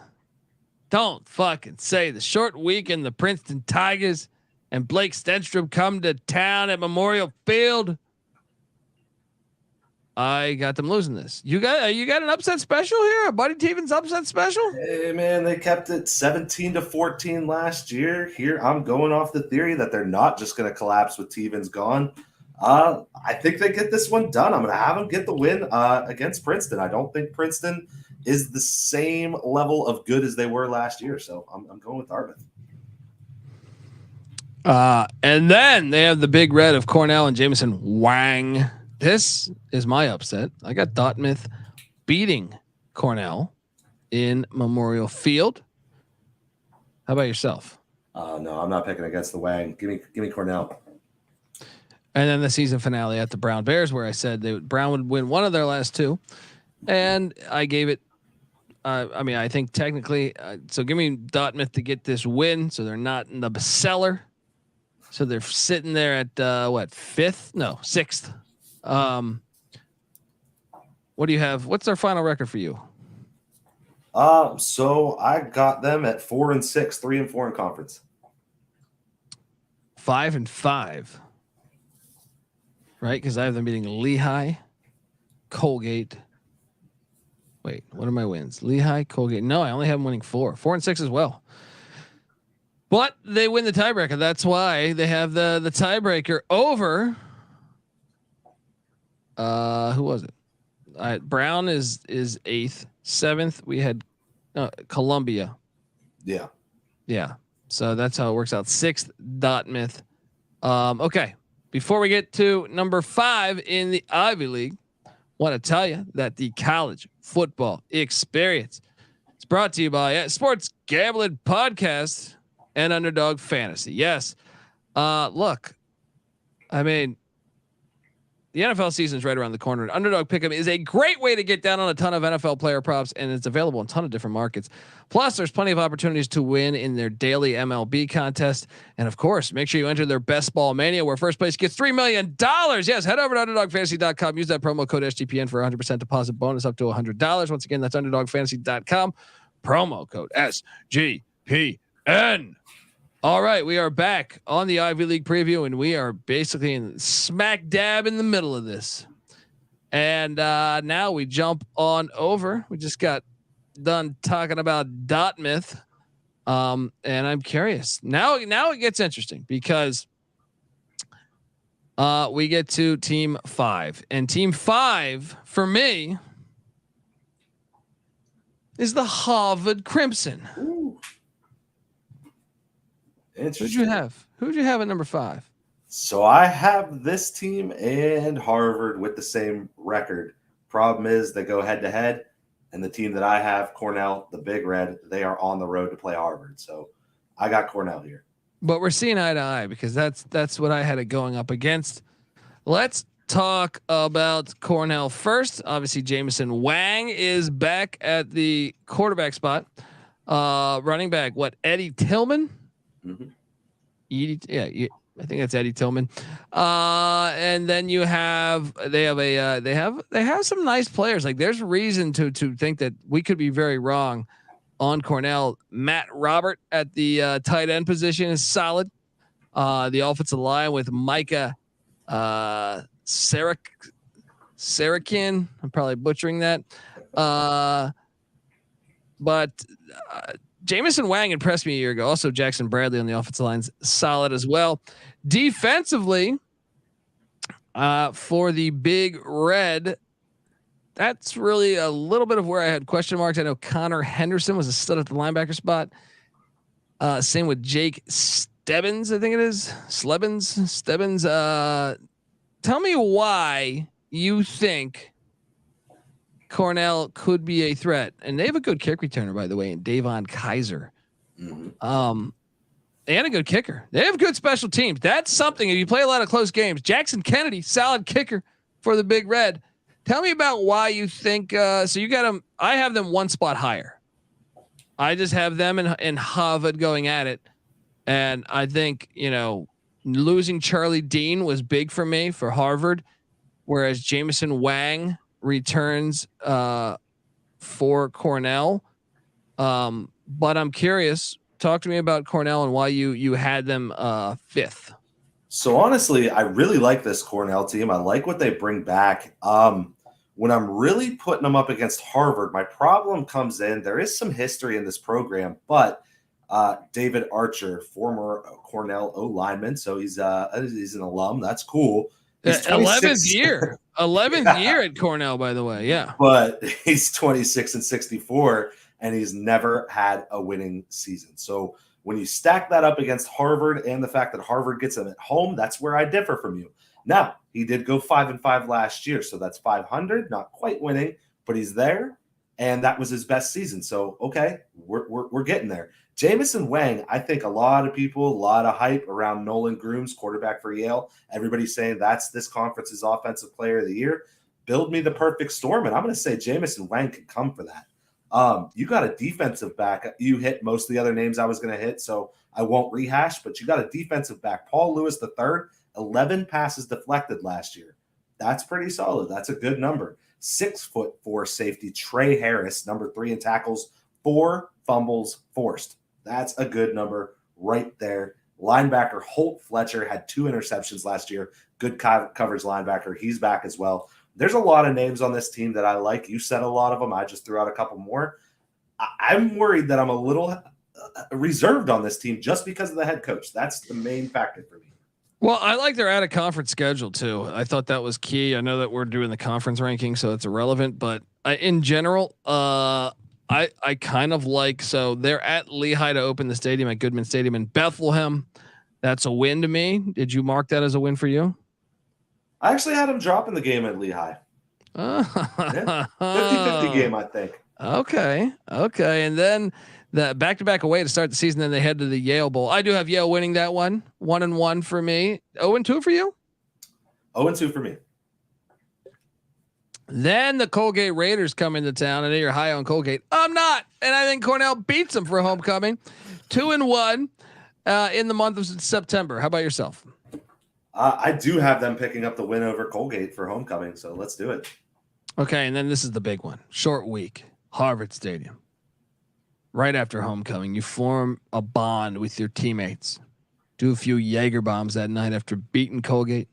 Short week and the Princeton Tigers and Blake Stenstrom come to town at Memorial Field. I got them losing this. You got an upset special here? A Buddy Tevens upset special? Hey man, they kept it 17-14 last year. Here, I'm going off the theory that they're not just going to collapse with Tevens gone. I think they get this one done. I'm going to have them get the win against Princeton. I don't think Princeton is the same level of good as they were last year. So I'm going with Dartmouth. And then they have the Big Red of Cornell and Jameson Wang. This is my upset. I got Dartmouth beating Cornell in Memorial Field. How about yourself? No, I'm not picking against the Wang. Give me Cornell. And then the season finale at the Brown Bears, where I said Brown would win one of their last 2, and I gave it. I think technically. So give me Dartmouth to get this win, so they're not in the cellar. So they're sitting there at 5th? No, 6th. What do you have? What's their final record for you? So I got them at 4-6, 3-4 in conference. 5-5. Right? Because I have them beating Lehigh, Colgate. Wait, what are my wins? Lehigh, Colgate. No, I only have them winning 4-6 as well. But they win the tiebreaker. That's why they have the tiebreaker over. Who was it? Brown is 8th. 7th, we had Columbia. Yeah. So that's how it works out. 6th, Dartmouth. Okay. Before we get to number 5 in the Ivy League, want to tell you that the College Football Experience is brought to you by Sports Gambling Podcast. and Underdog Fantasy. Yes. Look, I mean, the NFL season is right around the corner. And Underdog Pick'em is a great way to get down on a ton of NFL player props, and it's available in a ton of different markets. Plus, there's plenty of opportunities to win in their daily MLB contest. And of course, make sure you enter their Best Ball Mania, where first place gets $3 million. Yes, head over to UnderdogFantasy.com. Use that promo code SGPN for 100% deposit bonus up to $100. Once again, that's UnderdogFantasy.com. Promo code SGPN. All right, we are back on the Ivy League preview, and we are basically in smack dab in the middle of this. And now we jump on over. We just got done talking about Dartmouth, and I'm curious. Now it gets interesting because we get to Team 5, and Team 5 for me is the Harvard Crimson. Ooh. Who'd you have at number 5? So I have this team and Harvard with the same record. Problem is they go head to head, and the team that I have, Cornell, the Big Red, they are on the road to play Harvard. So I got Cornell here. But we're seeing eye to eye because that's what I had it going up against. Let's talk about Cornell first. Obviously, Jamison Wang is back at the quarterback spot. Running back, Eddie Tillman? Mm-hmm. I think that's Eddie Tillman. And then they have some nice players. Like there's reason to think that we could be very wrong on Cornell. Matt Robert at the tight end position is solid. The offensive line with Micah Sarakin. I'm probably butchering that. But Jamison Wang impressed me a year ago. Also, Jackson Bradley on the offensive line's solid as well. Defensively, for the Big Red, that's really a little bit of where I had question marks. I know Connor Henderson was a stud at the linebacker spot. Same with Jake Stebbins, I think it is. Stebbins. Tell me why you think Cornell could be a threat, and they have a good kick returner, by the way, in Davon Kaiser. Mm-hmm. And a good kicker. They have good special teams. That's something. If you play a lot of close games, Jackson Kennedy, solid kicker for the Big Red. Tell me about why you think. So you got them. I have them one spot higher. I just have them in Harvard going at it, and I think losing Charlie Dean was big for me for Harvard, whereas Jamison Wang returns for Cornell. But I'm curious, talk to me about Cornell and why you had them 5th. So honestly, I really like this Cornell team. I like what they bring back. When I'm really putting them up against Harvard, my problem comes in. There is some history in this program, but David Archer, former Cornell O lineman, so he's an alum. That's cool. 11th year at Cornell, by the way. Yeah. But he's 26-64 and he's never had a winning season. So when you stack that up against Harvard and the fact that Harvard gets him at home, that's where I differ from you. Now, he did go 5-5 last year. So that's 500, not quite winning, but he's there. And that was his best season. So, okay, we're getting there. Jamison Wang, I think a lot of people, a lot of hype around Nolan Grooms, quarterback for Yale. Everybody's saying that's this conference's offensive player of the year. Build me the perfect storm. And I'm going to say Jamison Wang can come for that. You got a defensive back. You hit most of the other names I was going to hit, so I won't rehash, but you got a defensive back. Paul Lewis III, 11 passes deflected last year. That's pretty solid. That's a good number. 6'4" safety Trey Harris, number 3 in tackles, 4 fumbles forced. That's a good number right there. Linebacker Holt Fletcher had 2 interceptions last year. Good coverage linebacker. He's back as well. There's a lot of names on this team that I like. You said a lot of them. I just threw out a couple more. I'm worried that I'm a little reserved on this team just because of the head coach. That's the main factor for me. Well, I like their out-of-conference schedule too. I thought that was key. I know that we're doing the conference ranking, so it's irrelevant. But in general, I kind of like. So they're at Lehigh to open the stadium at Goodman Stadium in Bethlehem. That's a win to me. Did you mark that as a win for you? I actually had him dropping the game at Lehigh. 50-50 game, I think. Okay. And then the back-to-back away to start the season. Then they head to the Yale Bowl. I do have Yale winning that one. 1-1 for me. 0-2 for you. 0-2 for me. Then the Colgate Raiders come into town. I know you're high on Colgate. I'm not, and I think Cornell beats them for homecoming. 2-1 in the month of September. How about yourself? I do have them picking up the win over Colgate for homecoming, so let's do it. Okay, and then this is the big one. Short week, Harvard Stadium. Right after homecoming, you form a bond with your teammates. Do a few Jaeger bombs that night after beating Colgate,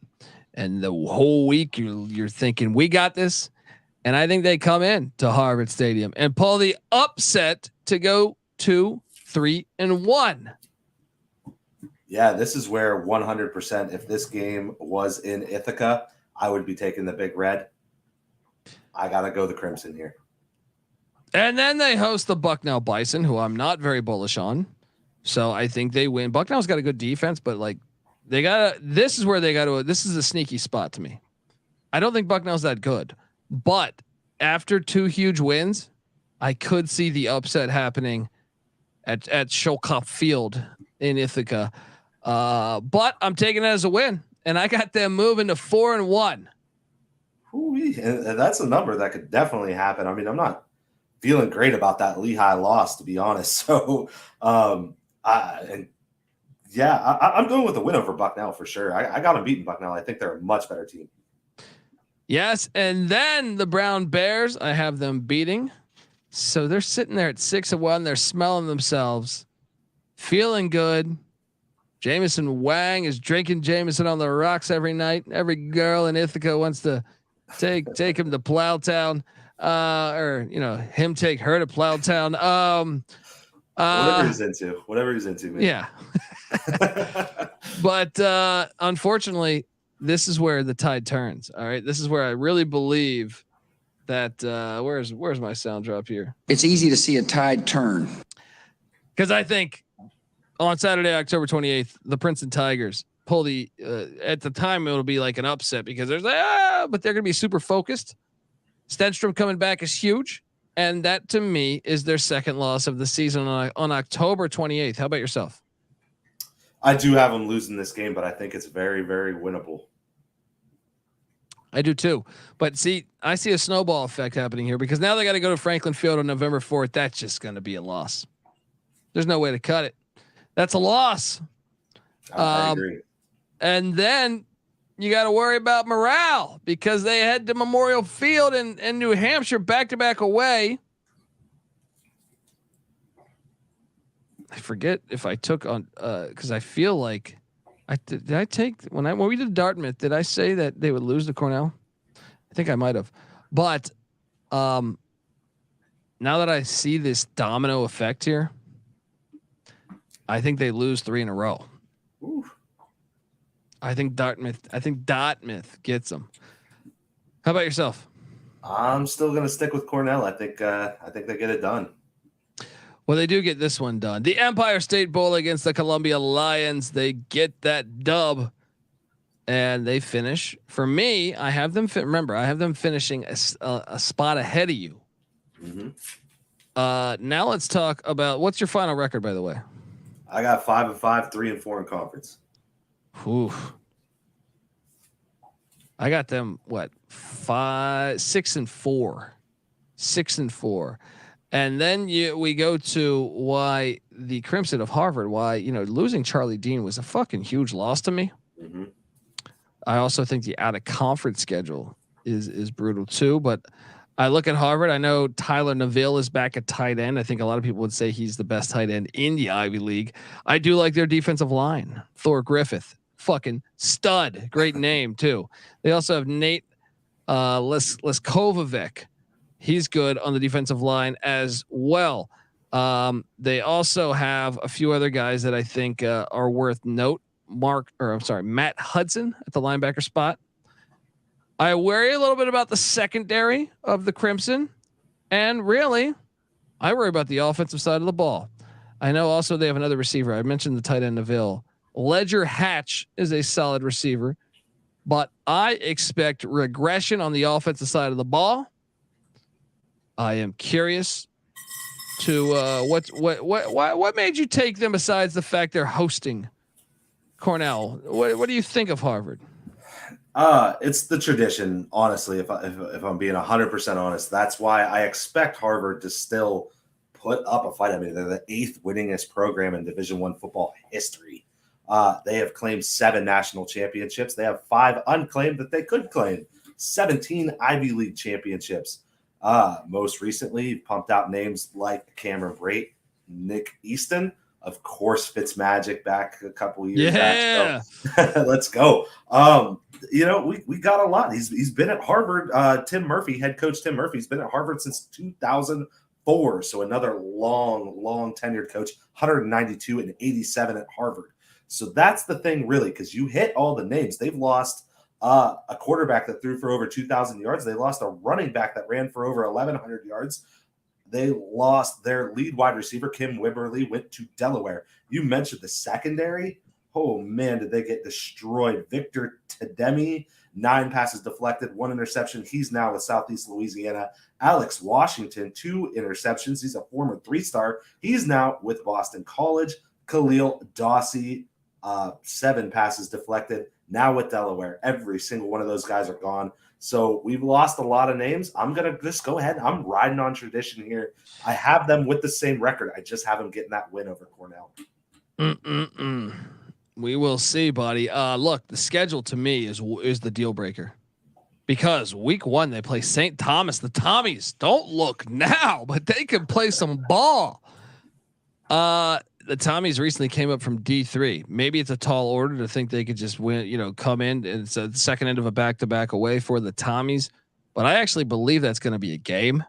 and the whole week you're thinking we got this. And I think they come in to Harvard Stadium and pull the upset to go 2-3-1. Yeah, this is where 100%. If this game was in Ithaca, I would be taking the Big Red. I gotta go the Crimson here. And then they host the Bucknell Bison, who I'm not very bullish on. So I think they win. Bucknell's got a good defense, but like this is where they got to. This is a sneaky spot to me. I don't think Bucknell's that good, but after 2 huge wins, I could see the upset happening at Shulkopf Field in Ithaca. But I'm taking it as a win, and I got them moving to 4-1. And that's a number that could definitely happen. I mean, I'm not feeling great about that Lehigh loss, to be honest. So, I'm going with the win over Bucknell for sure. I got them beating Bucknell. I think they're a much better team. Yes, and then the Brown Bears, I have them beating. So they're sitting there at 6-1. They're smelling themselves, feeling good. Jameson Wang is drinking Jameson on the rocks every night. Every girl in Ithaca wants to take him to Plowtown, or him take her to Plowtown. Whatever he's into, man. Yeah. But unfortunately, this is where the tide turns. All right, this is where I really believe that. Where's my sound drop here? It's easy to see a tide turn, because I think on Saturday, October 28th, the Princeton Tigers pull the. At the time, it'll be like an upset because there's but they're going to be super focused. Stenstrom coming back is huge. And that to me is their second loss of the season on October 28th. How about yourself? I do have them losing this game, but I think it's very, very winnable. I do too. But see, I see a snowball effect happening here because now they got to go to Franklin Field on November 4th. That's just going to be a loss. There's no way to cut it. That's a loss. I agree. And then you got to worry about morale because they head to Memorial Field in New Hampshire back-to-back away. I forget if I took on because I feel like did I take when we did Dartmouth, did I say that they would lose to Cornell? I think I might have. But now that I see this domino effect here, I think they lose 3 in a row. Ooh. I think Dartmouth gets them. How about yourself? I'm still going to stick with Cornell. I think they get it done. Well, they do get this one done. The Empire State Bowl against the Columbia Lions. They get that dub, and they finish. For me, I have them. Remember, I have them finishing a spot ahead of you. Mm-hmm. Now let's talk about what's your final record, by the way. I got 5-5, 3-4 in conference. Oof. I got them 6-4, 6-4. And then we go to why the Crimson of Harvard, why, losing Charlie Dean was a fucking huge loss to me. Mm-hmm. I also think the out of conference schedule is brutal too, but I look at Harvard. I know Tyler Neville is back at tight end. I think a lot of people would say he's the best tight end in the Ivy League. I do like their defensive line. Thor Griffith, fucking stud. Great name too. They also have Nate Leskovic. He's good on the defensive line as well. They also have a few other guys that I think are worth note. Matt Hudson at the linebacker spot. I worry a little bit about the secondary of the Crimson, and really, I worry about the offensive side of the ball. I know also they have another receiver. I mentioned the tight end Neville. Ledger Hatch is a solid receiver, but I expect regression on the offensive side of the ball. I am curious to what made you take them besides the fact they're hosting Cornell. What do you think of Harvard? It's the tradition, honestly. If I'm being 100% honest, that's why I expect Harvard to still put up a fight. I mean, they're the 8th winningest program in Division I football history. They have claimed 7 national championships. They have 5 unclaimed that they could claim. 17 Ivy League championships. Most recently, pumped out names like Cameron Brate, Nick Easton, of course, Fitzmagic back a couple years back. So, let's go. We got a lot. He's been at Harvard. Tim Murphy, head coach Tim Murphy, has been at Harvard since 2004. So another long tenured coach, 192 and 87 at Harvard. So that's the thing, really, because you hit all the names. They've lost a quarterback that threw for over 2,000 yards. They lost a running back that ran for over 1,100 yards. They lost their lead wide receiver, Kim Wibberly, went to Delaware. You mentioned the secondary. Oh, man, did they get destroyed. Victor Tedemi, 9 passes deflected, 1 interception. He's now with Southeast Louisiana. Alex Washington, 2 interceptions. He's a former 3-star. He's now with Boston College. Khalil Dawsey, 7 passes deflected, now with Delaware. Every single one of those guys are gone. So we've lost a lot of names. I'm going to just go ahead. I'm riding on tradition here. I have them with the same record. I just have them getting that win over Cornell. We will see, buddy. Look, the schedule to me is the deal breaker, because week 1 they play St. Thomas. The Tommies don't look now, but they can play some ball. The Tommies recently came up from D3. Maybe it's a tall order to think they could just win, come in, and it's the second end of a back-to-back away for the Tommies. But I actually believe that's going to be a game.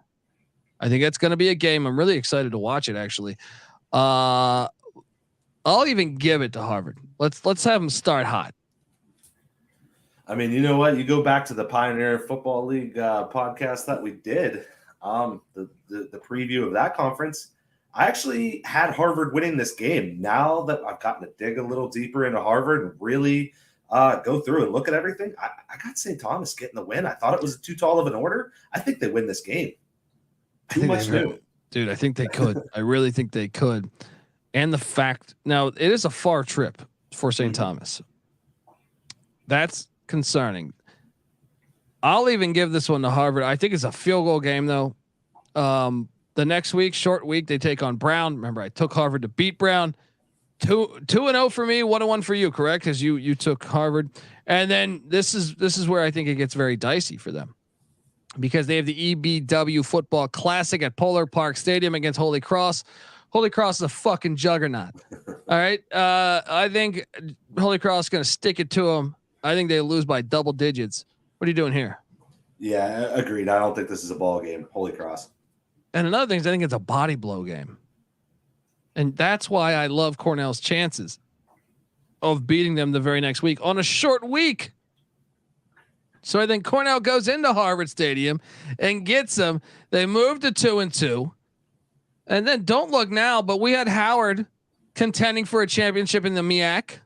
I think that's going to be a game. I'm really excited to watch it, actually. I'll even give it to Harvard. Let's have them start hot. I mean, you know what? You go back to the Pioneer Football League podcast that we did, the preview of that conference. I actually had Harvard winning this game. Now that I've gotten to dig a little deeper into Harvard and really go through and look at everything, I got St. Thomas getting the win. I thought it was too tall of an order. I think they win this game. Too much new. Dude, I think they could. I really think they could. And the fact, now it is a far trip for St. Thomas. That's concerning. I'll even give this one to Harvard. I think it's a field goal game, though. The next week, short week, they take on Brown. Remember, I took Harvard to beat Brown. 2-0 for me, 1-1 for you, correct? Because you took Harvard. And then this is where I think it gets very dicey for them, because they have the EBW Football Classic at Polar Park Stadium against Holy Cross. Holy Cross is a fucking juggernaut. All right. I think Holy Cross is going to stick it to them. I think they lose by double digits. What are you doing here? Yeah, agreed. I don't think this is a ball game. Holy Cross. And another thing is I think it's a body blow game. And that's why I love Cornell's chances of beating them the very next week on a short week. So I think Cornell goes into Harvard Stadium and gets them. They move to 2-2. And then don't look now, but we had Howard contending for a championship in the MEAC.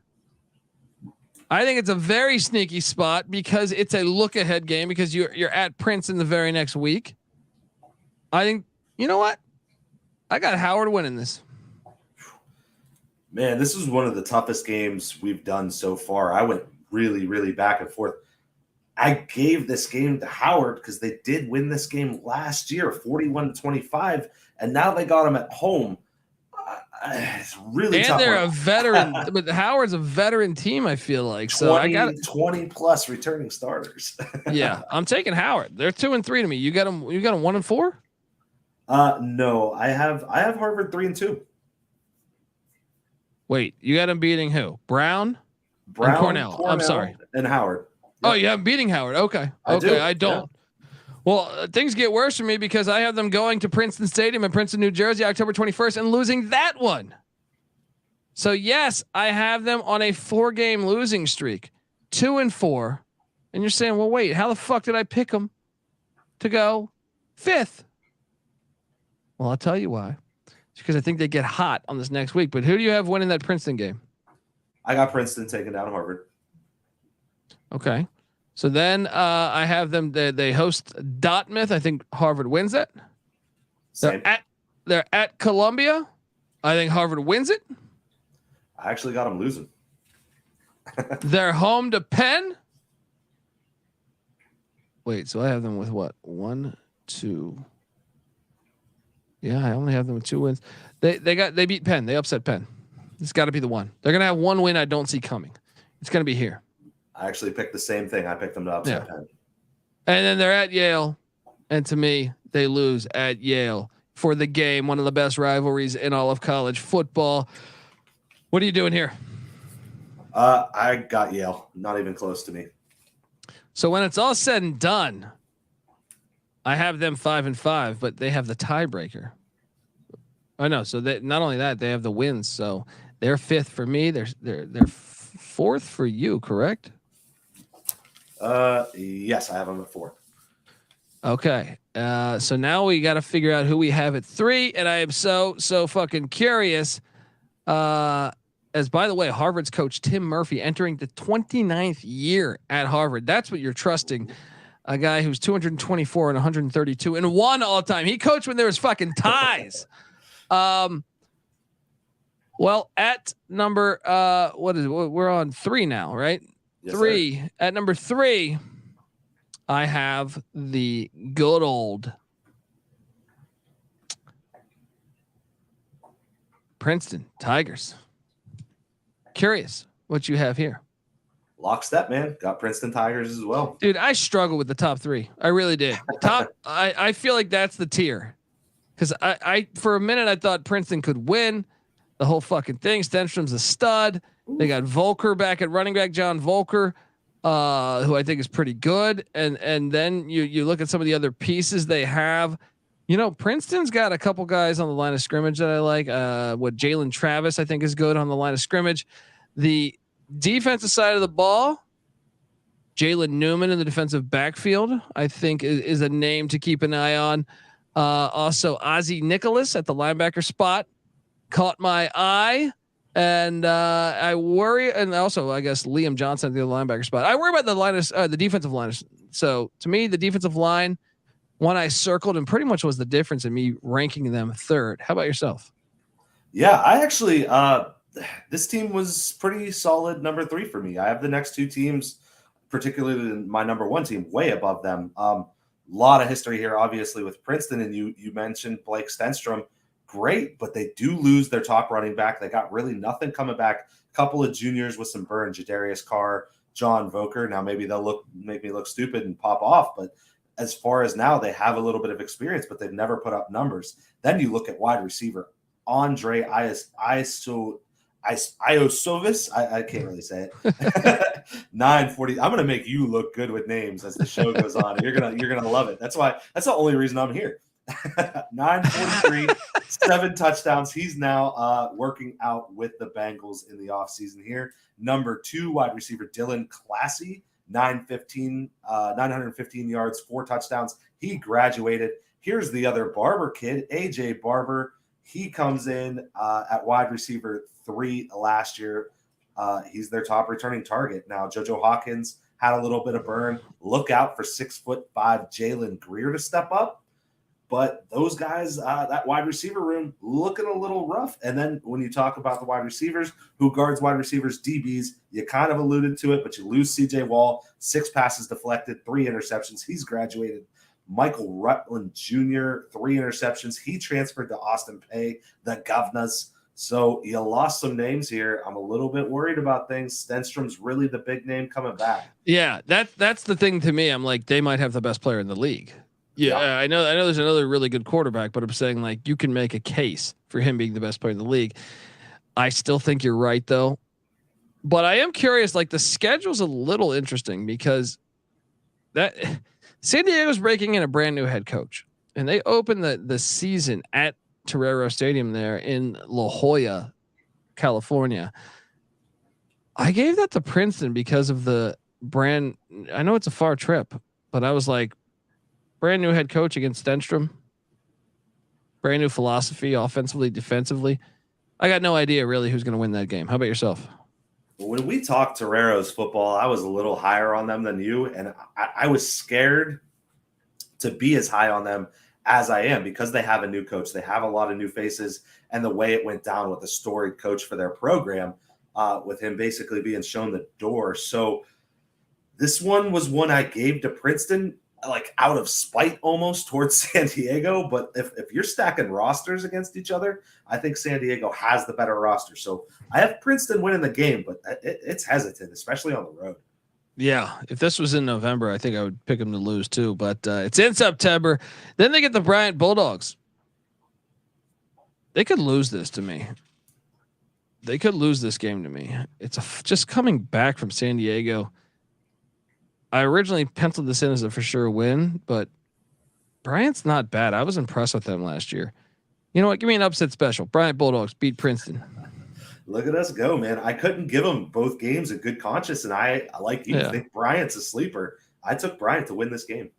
I think it's a very sneaky spot because it's a look ahead game, because you're at Princeton the very next week. I think, you know what? I got Howard winning this. Man, this is one of the toughest games we've done so far. I went really, really back and forth. I gave this game to Howard because they did win this game last year, 41-25, and now they got them at home. It's really tough. And they're a veteran, but Howard's a veteran team, I feel like. So I got 20 plus returning starters. Yeah, I'm taking Howard. They're 2-3 to me. You got them 1-4? No, I have Harvard 3-2. Wait, you got them beating who? Brown and Cornell. I'm sorry. And Howard. Yep. Oh, you have beating Howard. Okay. I don't. Yeah. Well, things get worse for me because I have them going to Princeton Stadium in Princeton, New Jersey, October 21st, and losing that one. So yes, I have them on a 4-game losing streak, 2-4. And you're saying, well, wait, how the fuck did I pick them to go 5th? Well, I'll tell you why. It's because I think they get hot on this next week. But who do you have winning that Princeton game? I got Princeton taking down Harvard. Okay. So then I have them. They host Dartmouth. I think Harvard wins that. Same. They're at Columbia. I think Harvard wins it. I actually got them losing. They're home to Penn. Wait, so I have them with what? 1, 2. Yeah, I only have them with 2 wins. They beat Penn. They upset Penn. It's got to be the one. They're gonna have one win I don't see coming. It's gonna be here. I actually picked the same thing. I picked them to upset Penn. And then they're at Yale, and to me, they lose at Yale for the game. One of the best rivalries in all of college football. What are you doing here? I got Yale. Not even close to me. So when it's all said and done, I have them 5-5, but they have the tiebreaker. I know. So that not only that, they have the wins. So they're 5th for me. They're 4th for you, correct? Yes, I have them at 4. Okay. So now we got to figure out who we have at 3, and I am so fucking curious. As by the way, Harvard's coach Tim Murphy entering the 29th year at Harvard. That's what you're trusting. A guy who's 224 and 132 and 1 all time. He coached when there was fucking ties. Well, at number what is it? We're on 3 now, right? Yes, 3. Sir. At number 3, I have the good old Princeton Tigers. Curious what you have here. Lockstep, man. Got Princeton Tigers as well. Dude, I struggle with the top 3. I really did. I feel like that's the tier. Because I for a minute I thought Princeton could win the whole fucking thing. Stenstrom's a stud. They got Volker back at running back, John Volker, who I think is pretty good. And then you look at some of the other pieces they have. You know, Princeton's got a couple guys on the line of scrimmage that I like. What Jalen Travis I think is good on the line of scrimmage. The defensive side of the ball, Jalen Newman in the defensive backfield, I think is a name to keep an eye on. Also, Ozzie Nicholas at the linebacker spot caught my eye, and I worry. And also, I guess Liam Johnson at the linebacker spot. I worry about the defensive line. So to me, the defensive line, one I circled and pretty much was the difference in me ranking them 3rd. How about yourself? Yeah, I actually this team was pretty solid number 3 for me. I have the next 2 teams, particularly my number 1 team, way above them. Lot of history here, obviously, with Princeton, and you mentioned Blake Stenstrom. Great, but they do lose their top running back. They got really nothing coming back. A couple of juniors with some burn, Jadarius Carr, John Volker. Now maybe they'll make me look stupid and pop off, but as far as now, they have a little bit of experience, but they've never put up numbers. Then you look at wide receiver Andre Iosovis. I can't really say it. 940. I'm gonna make you look good with names as the show goes on. You're gonna love it. That's the only reason I'm here. 943, 7 touchdowns. He's now working out with the Bengals in the offseason here. Number 2 wide receiver Dylan Classy, 915 yards, 4 touchdowns. He graduated. Here's the other Barber kid, AJ Barber. He comes in at wide receiver 3 last year. He's their top returning target. Now, JoJo Hawkins had a little bit of burn. Look out for 6'5" Jalen Greer to step up. But those guys, that wide receiver room, looking a little rough. And then when you talk about the wide receivers, who guards wide receivers, DBs, you kind of alluded to it, but you lose CJ Wall, 6 passes deflected, 3 interceptions. He's graduated. Michael Rutland Jr., 3 interceptions. He transferred to Austin Peay, the Governors. So you lost some names here. I'm a little bit worried about things. Stenstrom's really the big name coming back. Yeah, that's the thing to me. I'm like, they might have the best player in the league. Yeah, I know there's another really good quarterback, but I'm saying like you can make a case for him being the best player in the league. I still think you're right though. But I am curious, like the schedule's a little interesting because that San Diego's breaking in a brand new head coach, and they open the season at Torero Stadium there in La Jolla, California. I gave that to Princeton because of the brand. I know it's a far trip, but I was like, brand new head coach against Stenstrom, brand new philosophy, offensively, defensively. I got no idea really who's going to win that game. How about yourself? When we talked Torero's football, I was a little higher on them than you, and I was scared to be as high on them as I am, because they have a new coach. They have a lot of new faces, and the way it went down with the storied coach for their program, with him basically being shown the door. So this one was one I gave to Princeton, like out of spite almost towards San Diego. But if you're stacking rosters against each other, I think San Diego has the better roster. So I have Princeton winning the game, but it's hesitant, especially on the road. Yeah, if this was in November, I think I would pick them to lose too. But it's in September. Then they get the Bryant Bulldogs. They could lose this to me. They could lose this game to me. It's just coming back from San Diego. I originally penciled this in as a for sure win, but Bryant's not bad. I was impressed with them last year. You know what? Give me an upset special. Bryant Bulldogs beat Princeton. Look at us go, man. I couldn't give them both games a good conscience, and I like you think Bryant's a sleeper. I took Bryant to win this game.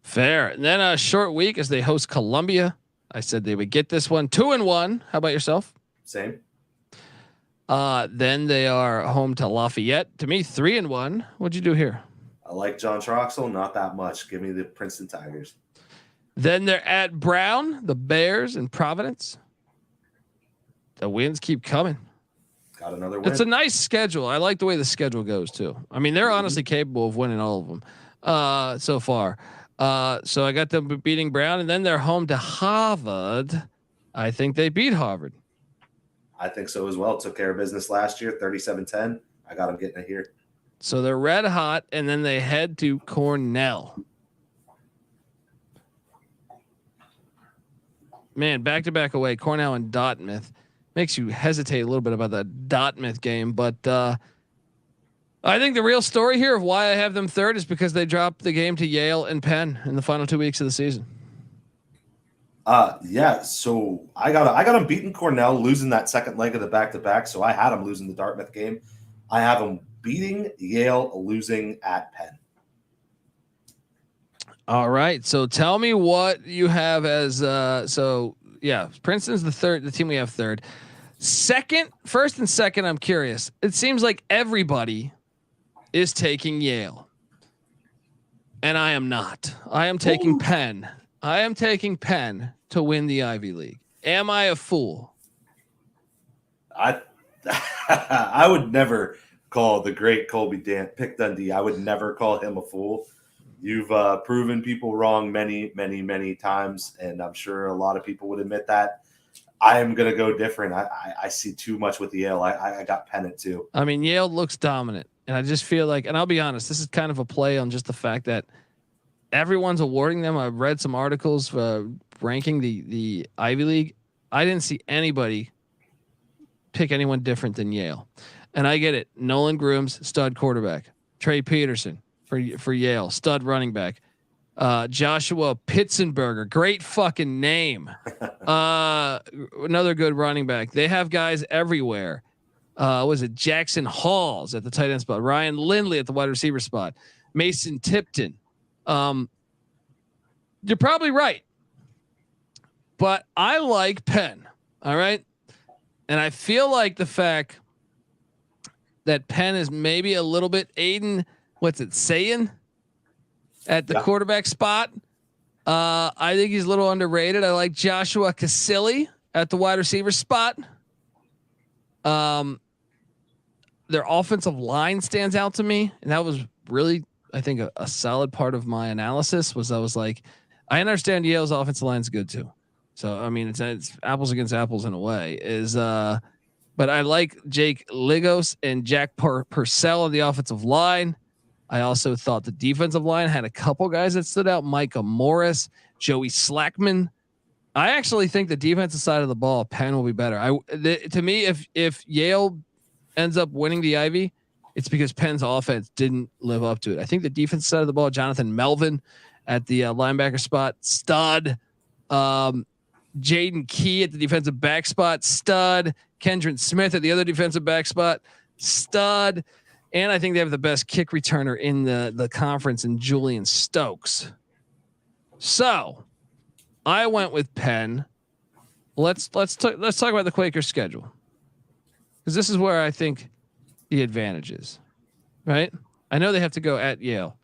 Fair. And then a short week as they host Columbia. I said they would get this one 2-1. How about yourself? Same. Then they are home to Lafayette. To me, 3-1. What'd you do here? I like John Troxel, not that much. Give me the Princeton Tigers. Then they're at Brown, the Bears, and Providence. The wins keep coming. Got another win. It's a nice schedule. I like the way the schedule goes too. I mean, they're honestly capable of winning all of them so far. So I got them beating Brown, and then they're home to Harvard. I think they beat Harvard. I think so as well. Took care of business last year, 37-10. I got them getting it here. So they're red hot, and then they head to Cornell. Man, back-to-back away, Cornell and Dartmouth. Makes you hesitate a little bit about that Dartmouth game, but I think the real story here of why I have them third is because they dropped the game to Yale and Penn in the final 2 weeks of the season. Yeah. So I got them beating Cornell, losing that second leg of the back-to-back. So I had them losing the Dartmouth game. I have them beating Yale, losing at Penn. All right. So tell me what you have as Princeton's the team we have third. First and second, I'm curious. It seems like everybody is taking Yale. And I am not. I am taking Penn. I am taking Penn to win the Ivy League. Am I a fool? I would never call the great Colby pick Dundee. I would never call him a fool. You've proven people wrong many, many, many times, and I'm sure a lot of people would admit that. I am going to go different. I see too much with Yale. I got Penn at 2. I mean, Yale looks dominant, and I just feel like, and I'll be honest, this is kind of a play on just the fact that everyone's awarding them. I've read some articles ranking the Ivy League. I didn't see anybody pick anyone different than Yale, and I get it. Nolan Grooms, stud quarterback. Trey Peterson for Yale, stud running back. Joshua Pitzenberger, great fucking name. Another good running back. They have guys everywhere. Was it Jackson Halls at the tight end spot? Ryan Lindley at the wide receiver spot. Mason Tipton. You're probably right, but I like Penn. All right. And I feel like the fact that Penn is maybe a little bit Aiden, saying at the quarterback spot. I think he's a little underrated. I like Joshua Casilli at the wide receiver spot. Their offensive line stands out to me. And that was really, I think, a solid part of my analysis was I was like, I understand Yale's offensive line is good too. So, I mean, it's apples against apples in a way but I like Jake Ligos and Jack Purcell on the offensive line. I also thought the defensive line had a couple guys that stood out. Micah Morris, Joey Slackman. I actually think the defensive side of the ball, Penn will be better. To me, if Yale ends up winning the Ivy, it's because Penn's offense didn't live up to it. I think the defensive side of the ball, Jonathan Melvin at the linebacker spot, stud. Jaden Key at the defensive back spot, stud. Kendren Smith at the other defensive back spot, stud. And I think they have the best kick returner in the conference in Julian Stokes. So I went with Penn. Let's talk about the Quakers schedule, because this is where I think the advantage is, right? I know they have to go at Yale,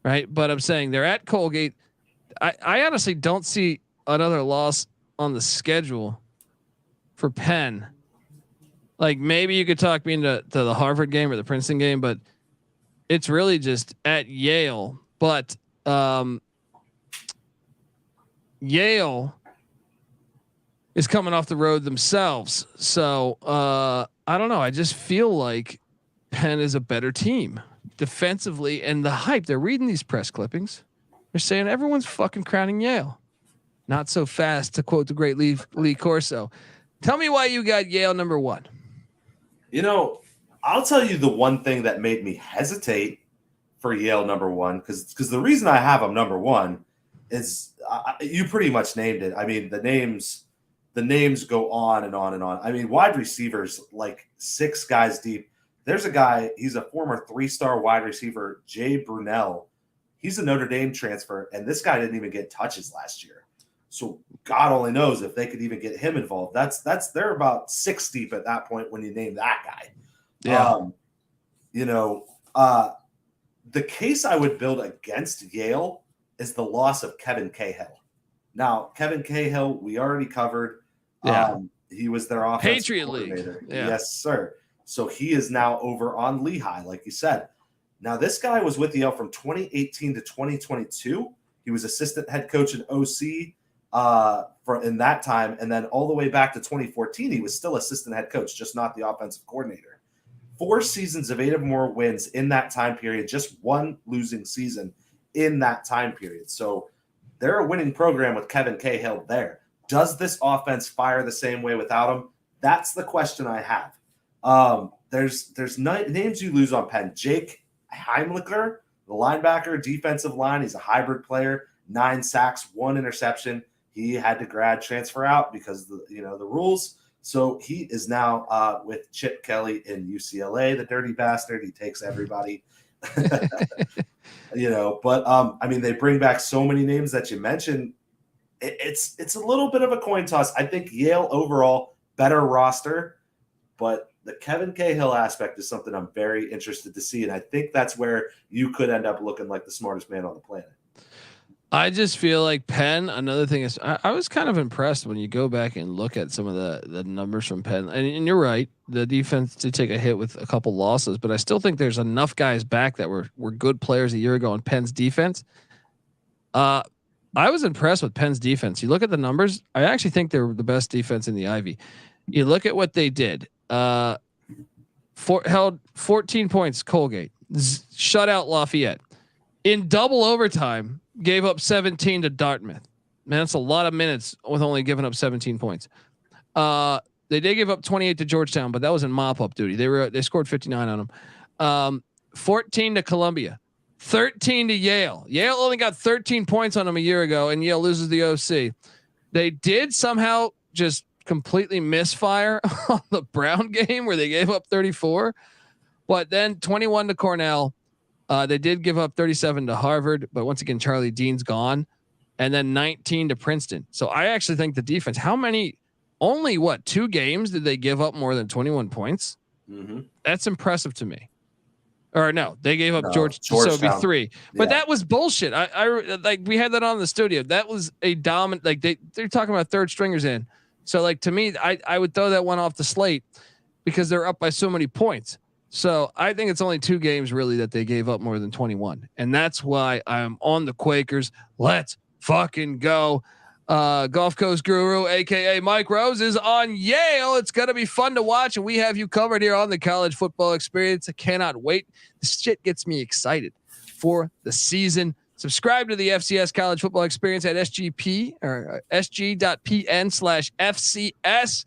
right? But I'm saying they're at Colgate. I honestly don't see another loss on the schedule for Penn. Like maybe you could talk me into the Harvard game or the Princeton game, but it's really just at Yale. But Yale is coming off the road themselves. So I don't know. I just feel like Penn is a better team defensively, and the hype. They're reading these press clippings. They're saying everyone's fucking crowning Yale. Not so fast, to quote the great Lee Corso. Tell me why you got Yale number 1. You know, I'll tell you the one thing that made me hesitate for Yale number 1, because the reason I have them number 1 is you pretty much named it. I mean, the names go on and on and on. I mean, wide receivers, like 6 guys deep. There's a guy, he's a former 3-star wide receiver, Jay Brunell. He's a Notre Dame transfer, and this guy didn't even get touches last year. So God only knows if they could even get him involved. They're about 6 deep at that point when you name that guy. Yeah. The case I would build against Yale is the loss of Kevin Cahill. Now, Kevin Cahill, we already covered. Yeah. He was their offensive Patriot coordinator. League. Yeah. Yes, sir. So he is now over on Lehigh, like you said. Now, this guy was with Yale from 2018 to 2022. He was assistant head coach and OC in that time. And then all the way back to 2014, he was still assistant head coach, just not the offensive coordinator. 4 seasons of 8 or more wins in that time period, just 1 losing season in that time period. So they're a winning program with Kevin Cahill there. Does this offense fire the same way without him? That's the question I have. There's names you lose on Penn. Jake Heimlicher, the linebacker, defensive line. He's a hybrid player, 9 sacks, 1 interception. He had to grad transfer out because the rules. So he is now with Chip Kelly in UCLA, the dirty bastard. He takes everybody. But I mean, they bring back so many names that you mentioned. It's a little bit of a coin toss. I think Yale overall better roster, but the Kevin Cahill aspect is something I'm very interested to see, and I think that's where you could end up looking like the smartest man on the planet. I just feel like Penn. Another thing is, I was kind of impressed when you go back and look at some of the numbers from Penn, and you're right, the defense did take a hit with a couple losses, but I still think there's enough guys back that were good players a year ago on Penn's defense. I was impressed with Penn's defense. You look at the numbers, I actually think they're the best defense in the Ivy. You look at what they did. Held 14 points Colgate, shut out Lafayette. In double overtime, gave up 17 to Dartmouth. Man, that's a lot of minutes with only giving up 17 points. They did give up 28 to Georgetown, but that was in mop-up duty. They scored 59 on them. 14 to Columbia, 13 to Yale. Yale only got 13 points on them a year ago, and Yale loses the OC. They did somehow just completely misfire on the Brown game where they gave up 34, but then 21 to Cornell. They did give up 37 to Harvard, but once again, Charlie Dean's gone, and then 19 to Princeton. So I actually think the defense, only 2 games did they give up more than 21 points? Mm-hmm. That's impressive to me. Or no, they gave up Georgetown. So it'd be 3, but that was bullshit. I like, we had that on the studio. That was a dominant, like they're talking about 3rd stringers in. So like, to me, I would throw that one off the slate because they're up by so many points. So I think it's only 2 games really that they gave up more than 21. And that's why I'm on the Quakers. Let's fucking go. Gulf Coast Guru, AKA Mike Rose, is on Yale. It's going to be fun to watch. And we have you covered here on the College Football Experience. I cannot wait. This shit gets me excited for the season. Subscribe to the FCS College Football Experience at SGP or sg.pn/FCS.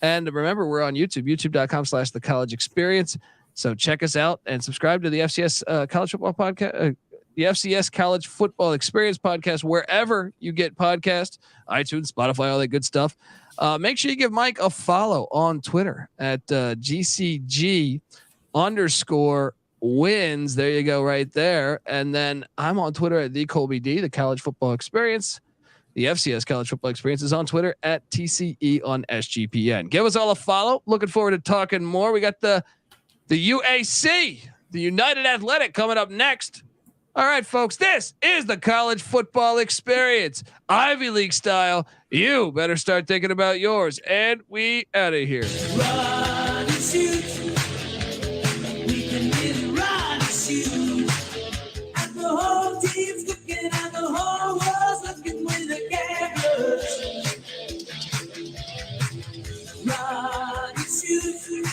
And remember, we're on YouTube, youtube.com/the college experience. So check us out and subscribe to the FCS College Football Podcast, the FCS College Football Experience podcast, wherever you get podcasts, iTunes, Spotify, all that good stuff. Make sure you give Mike a follow on Twitter at GCG_wins. There you go, right there. And then I'm on Twitter at the Colby D, the College Football Experience. The FCS College Football Experience is on Twitter at TCE on SGPN. Give us all a follow. Looking forward to talking more. We got the UAC, the United Athletic, coming up next. All right, folks, this is the college football experience, Ivy League style. You better start thinking about yours, and we out of here. Run and shoot. We can really run and shoot. And the whole team's looking, and the whole world's looking with the cameras. Run and shoot.